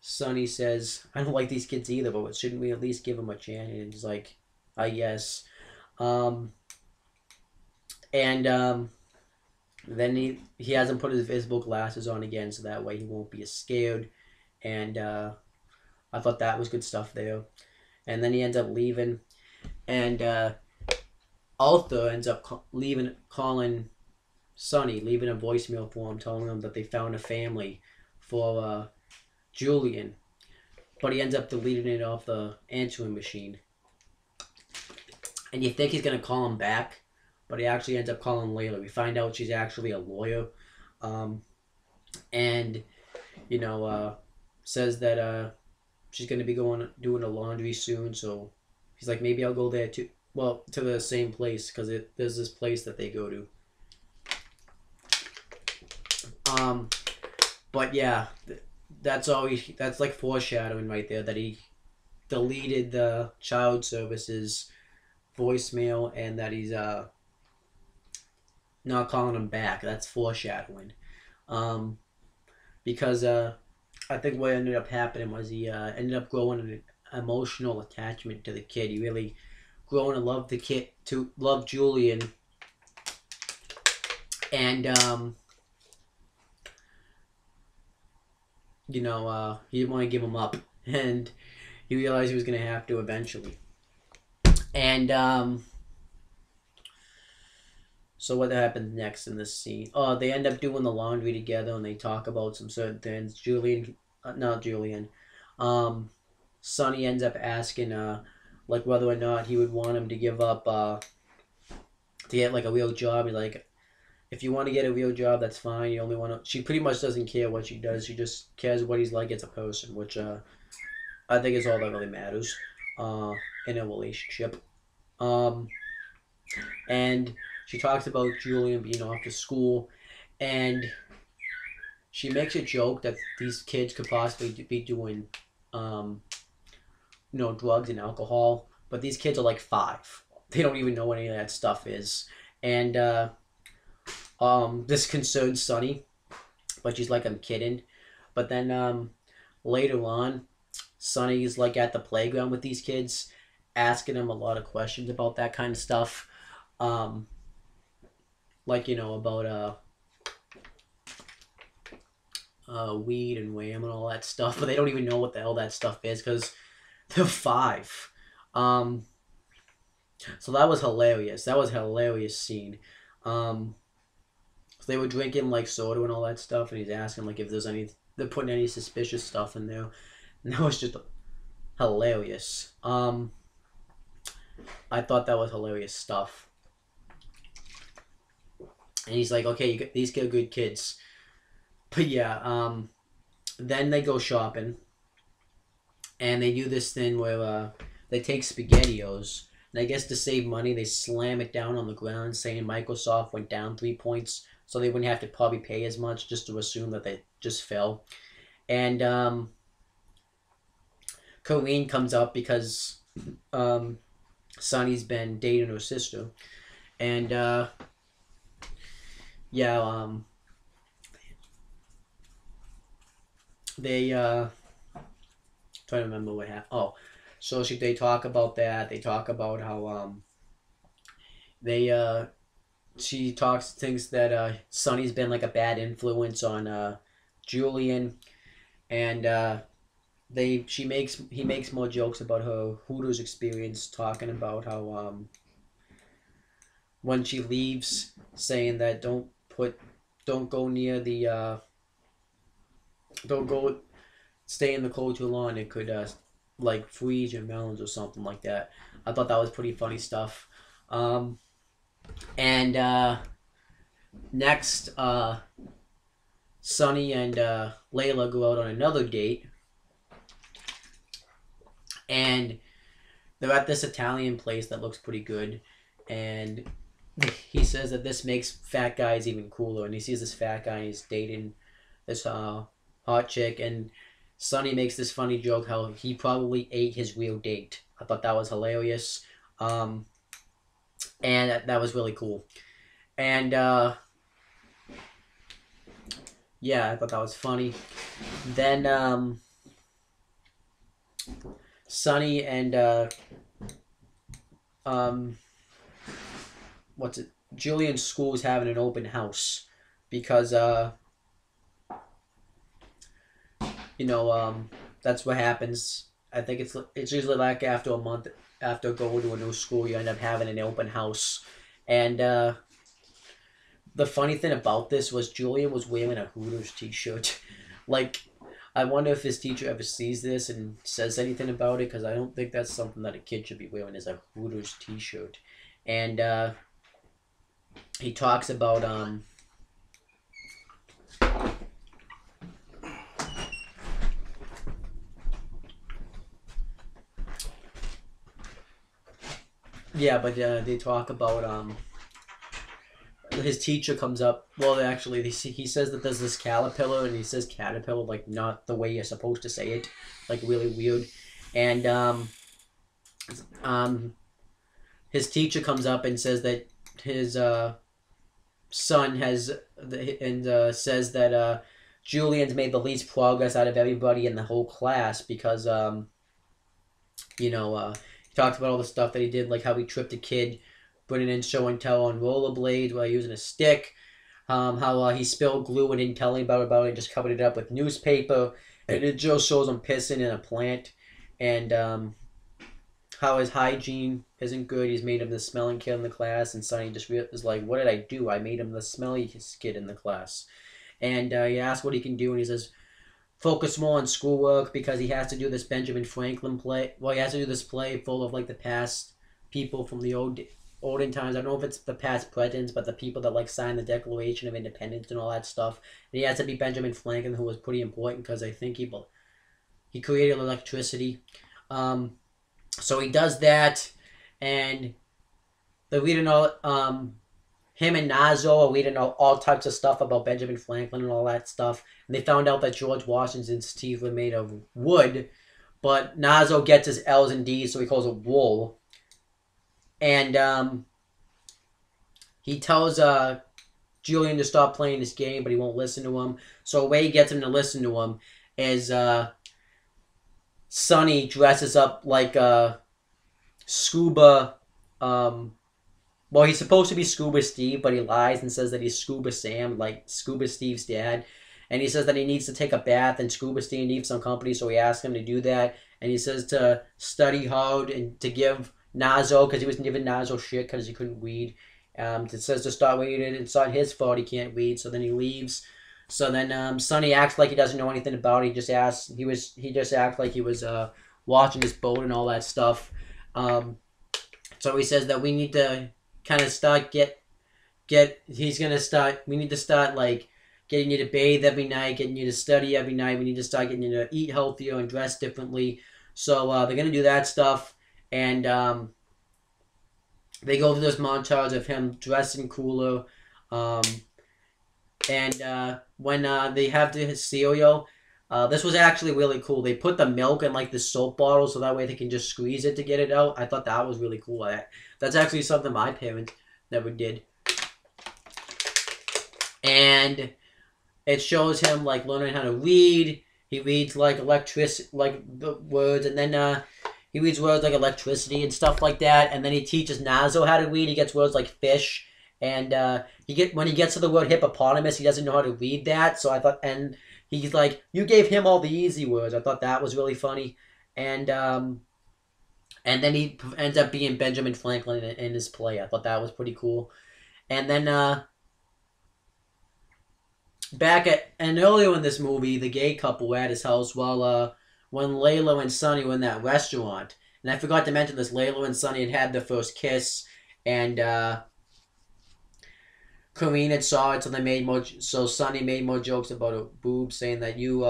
[SPEAKER 1] Sonny says, I don't like these kids either, but shouldn't we at least give them a chance? And he's like, I guess. Then he hasn't put his visible glasses on again, so that way he won't be as scared. And I thought that was good stuff there. And then he ends up leaving. And Arthur ends up calling Sonny, leaving a voicemail for him, telling him that they found a family for Julian. But he ends up deleting it off the answering machine. And you think he's going to call him back, but he actually ends up calling Layla. We find out she's actually a lawyer. And, says that she's going to be doing the laundry soon. So he's like, maybe I'll go there too. Well, to the same place, because there's this place that they go to. But yeah, that's like foreshadowing right there, that he deleted the child services voicemail and that he's not calling him back. That's foreshadowing. Um, because I think what ended up happening was he ended up growing an emotional attachment to the kid. He really growing to love the kid, to love Julian, and he didn't want to give him up, and he realized he was gonna have to eventually. And so what happens next in this scene? Oh, they end up doing the laundry together, and they talk about some certain things. Not Julian. Sonny ends up asking, like whether or not he would want him to give up, to get like a real job. He's like, if you want to get a real job, that's fine. You only want to. She pretty much doesn't care what she does. She just cares what he's like as a person, which I think is all that really matters, in a relationship. And she talks about Julian being off to school, and she makes a joke that these kids could possibly be doing, drugs and alcohol, but these kids are like 5. They don't even know what any of that stuff is, and this concerns Sonny, but she's like, I'm kidding. But then later on, Sonny's like at the playground with these kids, asking them a lot of questions about that kind of stuff. About weed and wham and all that stuff, but they don't even know what the hell that stuff is because they're 5. So that was hilarious. That was a hilarious scene. So they were drinking like soda and all that stuff, and he's asking like if they're putting any suspicious stuff in there, and that was just hilarious. I thought that was hilarious stuff. And he's like, okay, these are good kids. But yeah, then they go shopping. And they do this thing where they take SpaghettiOs. And I guess to save money, they slam it down on the ground, saying Microsoft went down 3 points. So they wouldn't have to probably pay as much, just to assume that they just fell. And Colleen comes up because Sonny's been dating her sister. And they trying to remember what happened. Oh, so they talk about that. They talk about how she thinks that Sonny's been like a bad influence on Julian, and he makes more jokes about her Hooters experience, talking about how when she leaves, saying that don't go near the stay in the cold too long. It could like freeze your melons or something like that. I thought that was pretty funny stuff. And next, Sonny and Layla go out on another date, and they're at this Italian place that looks pretty good, and he says that this makes fat guys even cooler, and he sees this fat guy and he's dating this hot chick, and Sonny makes this funny joke how he probably ate his real date. I thought that was hilarious, and that was really cool. And yeah, I thought that was funny. Then Sonny and Julian's school is having an open house because that's what happens. I think it's usually like after a month after going to a new school, you end up having an open house. And the funny thing about this was Julian was wearing a Hooters t-shirt. Like, I wonder if his teacher ever sees this and says anything about it, because I don't think that's something that a kid should be wearing, is a Hooters t-shirt. And he talks about they talk about his teacher comes up. Well, actually, he says that there's this caterpillar, and he says caterpillar like not the way you're supposed to say it, like really weird. And his teacher comes up and says that his son has says that Julian's made the least progress out of everybody in the whole class because he talked about all the stuff that he did, like how he tripped a kid, putting in show and tell on rollerblades while using a stick. How he spilled glue and didn't tell anybody about it, just covered it up with newspaper, and it just shows him pissing in a plant, and how his hygiene isn't good. He's made him the smelling kid in the class, and Sonny just is like, "What did I do? I made him the smelly kid in the class." And he asks what he can do, and he says, "Focus more on schoolwork because he has to do this Benjamin Franklin play. Well, he has to do this play full of like the past people from the olden times. I don't know if it's the past presidents, but the people that like signed the Declaration of Independence and all that stuff. And he has to be Benjamin Franklin, who was pretty important because I think he created electricity. So he does that, and they're reading all him and Nazo are reading all types of stuff about Benjamin Franklin and all that stuff. And they found out that George Washington's teeth were made of wood, but Nazo gets his L's and D's, so he calls it wool. And he tells Julian to stop playing this game, but he won't listen to him. So a way he gets him to listen to him is Sonny dresses up like Scuba. Well, he's supposed to be Scuba Steve, but he lies and says that he's Scuba Sam, like Scuba Steve's dad. And he says that he needs to take a bath, and Scuba Steve needs some company, so he asks him to do that. And he says to study hard and to give Nazo, because he was giving Nazo shit because he couldn't read. It says to start reading. It's not his fault he can't read, so then he leaves. So then Sonny acts like he doesn't know anything about it. He just acts like he was watching his boat and all that stuff. So he says that we need to kind of start we need to start like getting you to bathe every night, getting you to study every night. We need to start getting you to eat healthier and dress differently. So they're going to do that stuff. And they go through this montage of him dressing cooler. And when they have his cereal, this was actually really cool. They put the milk in like the soap bottle so that way they can just squeeze it to get it out. I thought that was really cool. That's actually something my parents never did. And it shows him like learning how to read. He reads like the words, and then he reads words like electricity and stuff like that. And then he teaches Nazo how to read. He gets words like fish, and when he gets to the word hippopotamus, he doesn't know how to read that. So I thought, and he's like, you gave him all the easy words. I thought that was really funny, and then he ends up being Benjamin Franklin in his play. I thought that was pretty cool. And then earlier in this movie, the gay couple were at his house while when Layla and Sonny were in that restaurant. And I forgot to mention this, Layla and Sonny had their first kiss, and Corinne had saw it, so Sonny made more jokes about her boobs, saying that you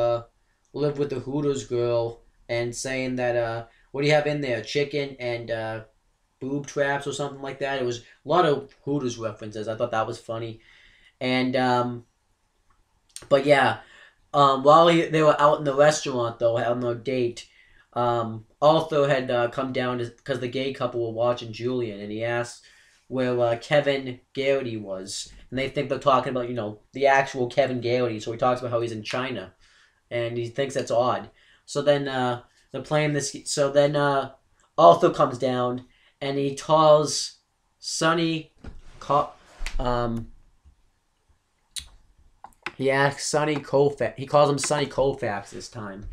[SPEAKER 1] live with the Hooters girl, and saying that what do you have in there, chicken and boob traps or something like that. It was a lot of Hooters references. I thought that was funny. And but yeah, while they were out in the restaurant though, having their date, Arthur had come down because the gay couple were watching Julian, and he asked where Kevin Garrity was, and they think they're talking about the actual Kevin Garrity. So he talks about how he's in China, and he thinks that's odd. So then they're playing this. So then Arthur comes down, and he tells Sonny. He asks Sonny Koufax. He calls him Sonny Koufax this time.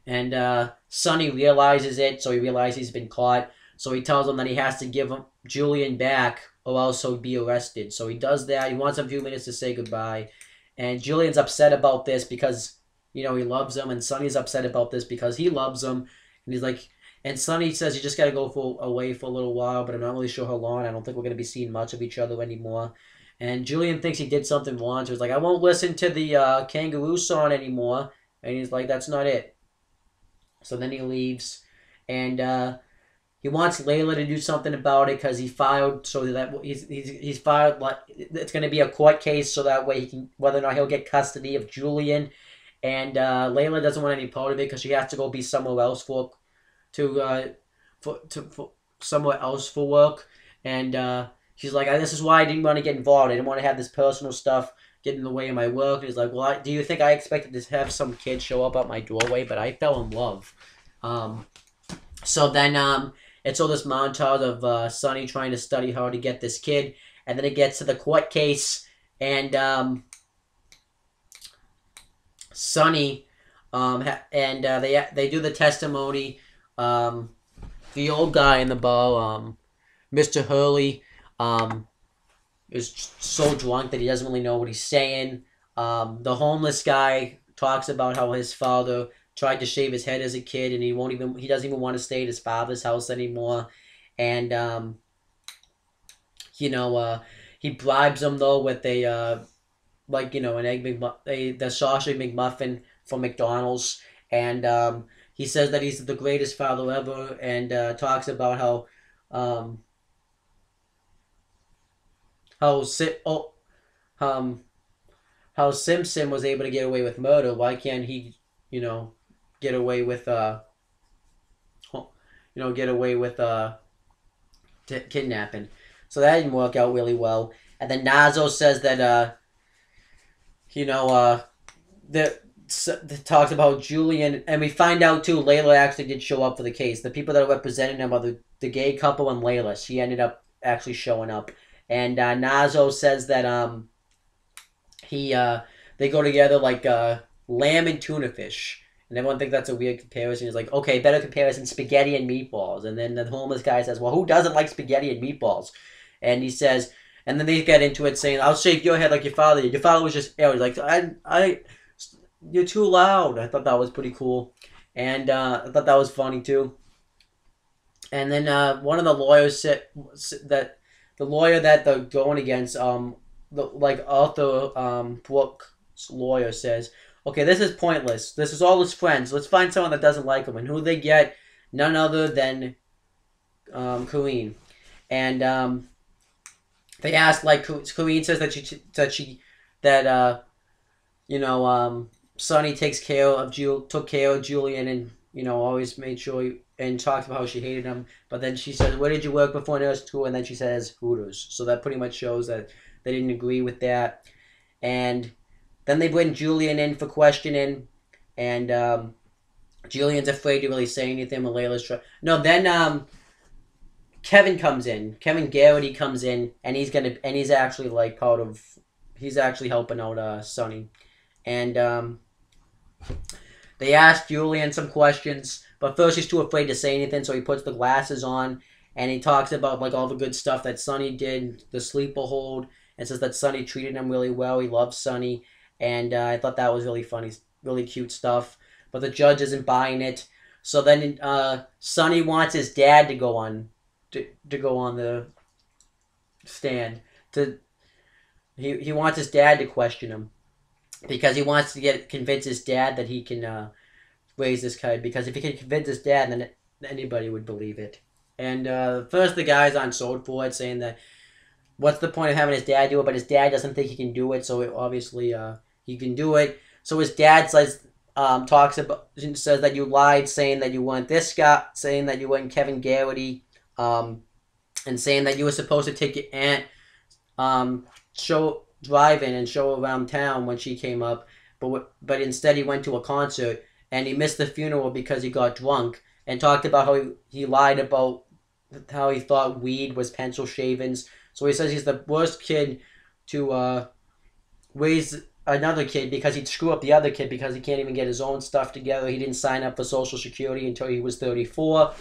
[SPEAKER 1] And Sonny realizes it, so he realizes he's been caught. So he tells him that he has to give him Julian back or else he'll be arrested. So he does that. He wants a few minutes to say goodbye. And Julian's upset about this because, he loves him. And Sonny's upset about this because he loves him. And he's like, and Sonny says, you just got to go away for a little while, but I'm not really sure how long. I don't think we're going to be seeing much of each other anymore. And Julian thinks he did something wrong. So he's like, I won't listen to the kangaroo song anymore. And he's like, that's not it. So then he leaves. And he wants Layla to do something about it because he filed so that he's filed like it's going to be a court case so that way he can, whether or not he'll get custody of Julian. And Layla doesn't want any part of it because she has to go be somewhere else for for somewhere else for work, and she's like, "This is why I didn't want to get involved. I didn't want to have this personal stuff get in the way of my work." And he's like, "Well, do you think I expected to have some kid show up at my doorway? But I fell in love." So then it's all this montage of Sonny trying to study how to get this kid, and then it gets to the court case, and Sonny, they do the testimony. The old guy in the bar, Mr. Hurley, is so drunk that he doesn't really know what he's saying. The homeless guy talks about how his father tried to shave his head as a kid, and he doesn't even want to stay at his father's house anymore. And he bribes him though with a an the sausage McMuffin from McDonald's, and he says that he's the greatest father ever, and talks about how Simpson was able to get away with murder. Why can't he, get away with kidnapping? So that didn't work out really well. And then Nazo says that that talks about Julian, and we find out too Layla actually did show up for the case. The people that are representing him are the gay couple and Layla. She ended up actually showing up. And Nazo says that they go together like lamb and tuna fish. And everyone thinks that's a weird comparison. He's like, okay, better comparison, spaghetti and meatballs. And then the homeless guy says, well, who doesn't like spaghetti and meatballs? And he says, and then they get into it saying, I'll shake your head like your father. Your father was just, he's like, you're too loud. I thought that was pretty cool. And I thought that was funny too. And then one of the lawyers said that the lawyer that they're going against, Arthur Brooks' lawyer says, okay, this is pointless. This is all his friends. Let's find someone that doesn't like him. And who they get? None other than Colleen. And they ask, like, Colleen says that Sonny took care of Julian, and always made sure and talked about how she hated him. But then she says, where did you work before nursing school? And then she says Hooters. So that pretty much shows that they didn't agree with that. And then they bring Julian in for questioning, and Julian's afraid to really say anything. Then Kevin comes in. Kevin Garrity comes in, and he's actually he's actually helping out Sonny. And they ask Julian some questions, but first he's too afraid to say anything, so he puts the glasses on, and he talks about all the good stuff that Sonny did, the sleeper hold, and says that Sonny treated him really well. He loves Sonny, and I thought that was really funny, really cute stuff. But the judge isn't buying it, so then Sonny wants his dad to go on the stand. He wants his dad to question him, because he wants to convince his dad that he can raise this kid. Because if he can convince his dad, then anybody would believe it. And first the guy's on sold for it, saying that what's the point of having his dad do it? But his dad doesn't think he can do it, so obviously he can do it. So his dad says that you lied, saying that you weren't this guy, saying that you weren't Kevin Garrity, and saying that you were supposed to take your aunt drive-in and show around town when she came up, but instead he went to a concert, and he missed the funeral because he got drunk, and talked about how he lied about how he thought weed was pencil shavings. So he says he's the worst kid to raise another kid, because he'd screw up the other kid because he can't even get his own stuff together. He didn't sign up for Social Security until he was 34.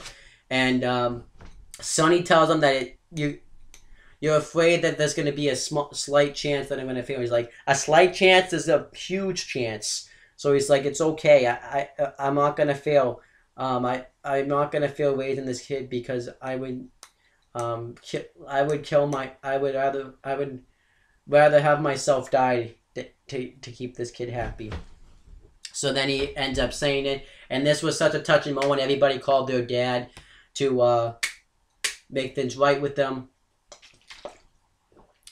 [SPEAKER 1] And Sonny tells him that you're afraid that there's going to be a slight chance that I'm going to fail. He's like, a slight chance is a huge chance. So he's like, it's okay. I'm not going to fail. I'm not going to fail raising this kid, because I would rather have myself die to keep this kid happy. So then he ends up saying it, and this was such a touching moment. Everybody called their dad to make things right with them.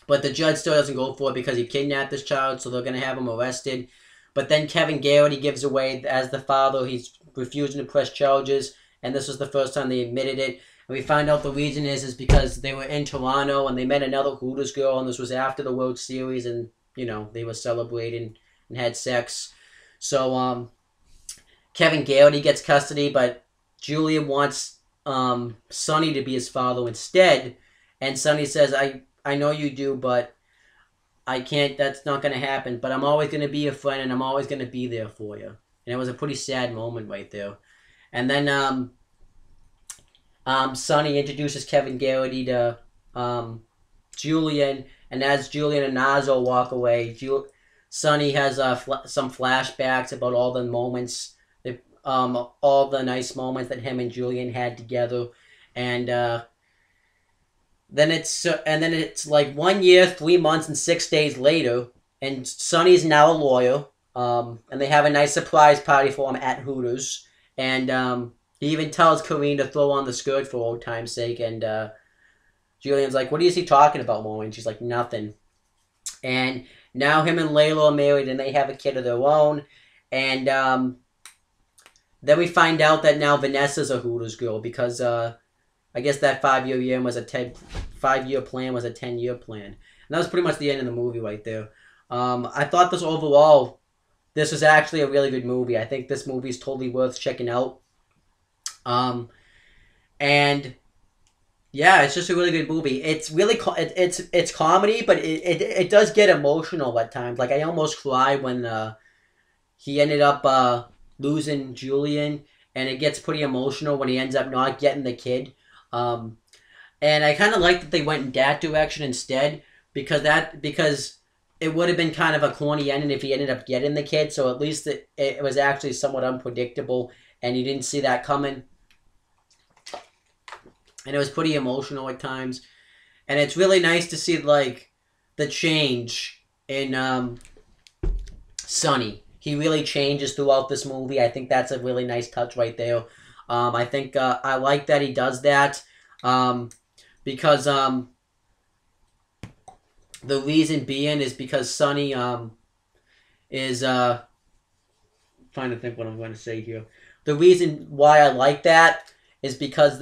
[SPEAKER 1] But the judge still doesn't go for it because he kidnapped this child, so they're going to have him arrested. But then Kevin Garrity gives away, as the father, he's refusing to press charges, and this was the first time they admitted it. And we find out the reason is because they were in Toronto and they met another Hooters girl, and this was after the World Series, and they were celebrating and had sex. So Kevin Garrity gets custody, but Julian wants Sonny to be his father instead, and Sonny says, I know you do, but I can't, that's not going to happen, but I'm always going to be your friend, and I'm always going to be there for you. And it was a pretty sad moment right there. And then Sonny introduces Kevin Garrity to Julian, and as Julian and Nazo walk away, Sonny has some flashbacks about all the moments, all the nice moments that him and Julian had together, and then it's like 1 year, 3 months, and 6 days later, and Sonny's now a lawyer, and they have a nice surprise party for him at Hooters, and he even tells Corrine to throw on the skirt for old time's sake, and Julian's like, what is he talking about, Maury? And she's like, nothing. And now him and Layla are married, and they have a kid of their own, and then we find out that now Vanessa's a Hooters girl, because I guess that 5-year plan was a 10-year plan. And that was pretty much the end of the movie right there. I thought this was actually a really good movie. I think this movie is totally worth checking out. And yeah, it's just a really good movie. It's really it's comedy, but it does get emotional at times. Like I almost cried when he ended up losing Julian, and it gets pretty emotional when he ends up not getting the kid. And I kind of like that they went in that direction instead, because it would have been kind of a corny ending if he ended up getting the kid. So at least it was actually somewhat unpredictable, and you didn't see that coming. And it was pretty emotional at times, and it's really nice to see like the change in Sonny. He really changes throughout this movie. I think that's a really nice touch right there. I think I like that he does that because the reason being is because Sonny is trying to think what I'm going to say here. The reason why I like that is because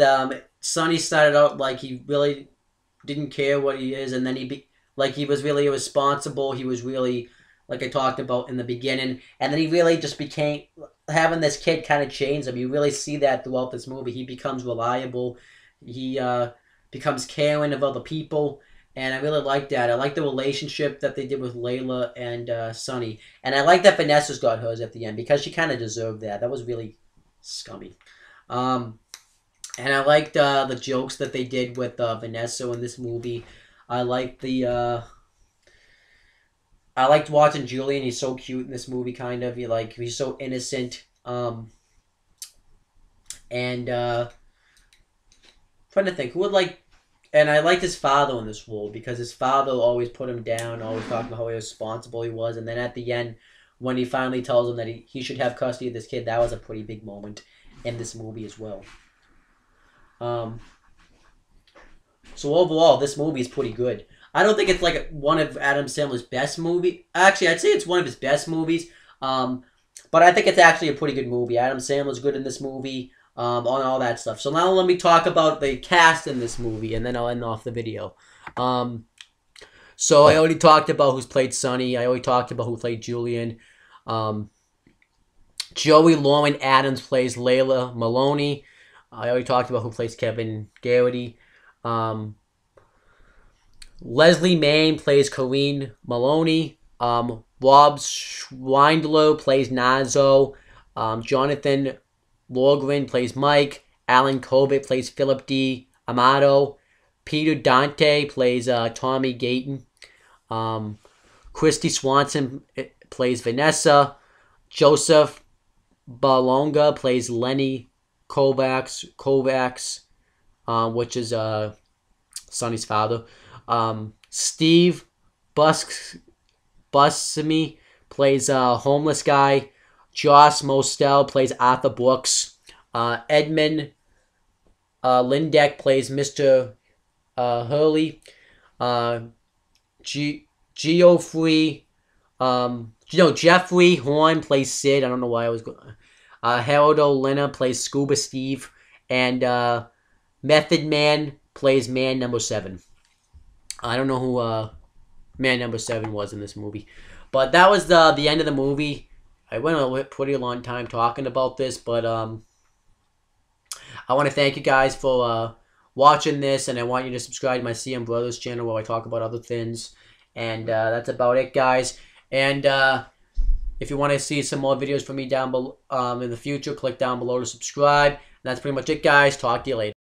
[SPEAKER 1] Sonny started out like he really didn't care what he is, and then he was really irresponsible. He was really, like I talked about in the beginning, and then he really just became, having this kid kind of changed him. You really see that throughout this movie. He becomes reliable. He becomes caring of other people, and I really like that. I like the relationship that they did with Layla and Sonny, and I like that Vanessa's got hers at the end, because she kind of deserved that. That was really scummy. And I liked the jokes that they did with Vanessa in this movie. I liked I liked watching Julian. He's so cute in this movie, kind of. He's so innocent. And trying to think, and I liked his father in this role, because his father always put him down, always talking about how irresponsible he was, and then at the end, when he finally tells him that he should have custody of this kid, that was a pretty big moment in this movie as well. So overall, this movie is pretty good. I don't think it's like one of Adam Sandler's best movies. Actually, I'd say it's one of his best movies. But I think it's actually a pretty good movie. Adam Sandler's good in this movie, on all that stuff. So now let me talk about the cast in this movie, and then I'll end off the video. So I already talked about who's played Sonny. I already talked about who played Julian. Joey Lauren Adams plays Layla Maloney. I already talked about who plays Kevin Garrity. Leslie Mann plays Corrine Maloney. Rob Schweindler plays Nazo. Jonathan Lorgren plays Mike. Alan Corbett plays Philip D. Amato. Peter Dante plays Tommy Gayton. Christy Swanson plays Vanessa. Joseph Balonga plays Lenny Koufax, which is Sonny's father. Steve Buscemi plays homeless guy. Joss Mostel plays Arthur Brooks. Edmund Lindeck plays Mr. Hurley. Jeffrey Horn plays Sid. I don't know why I was going. Harold O'Lena plays Scuba Steve. And Method Man plays man number 7. I don't know who man number 7 was in this movie. But that was the end of the movie. I went a pretty long time talking about this, but I want to thank you guys for watching this, and I want you to subscribe to my CM Brothers channel where I talk about other things. And that's about it, guys. And if you want to see some more videos from me down below in the future, click down below to subscribe. And that's pretty much it, guys. Talk to you later.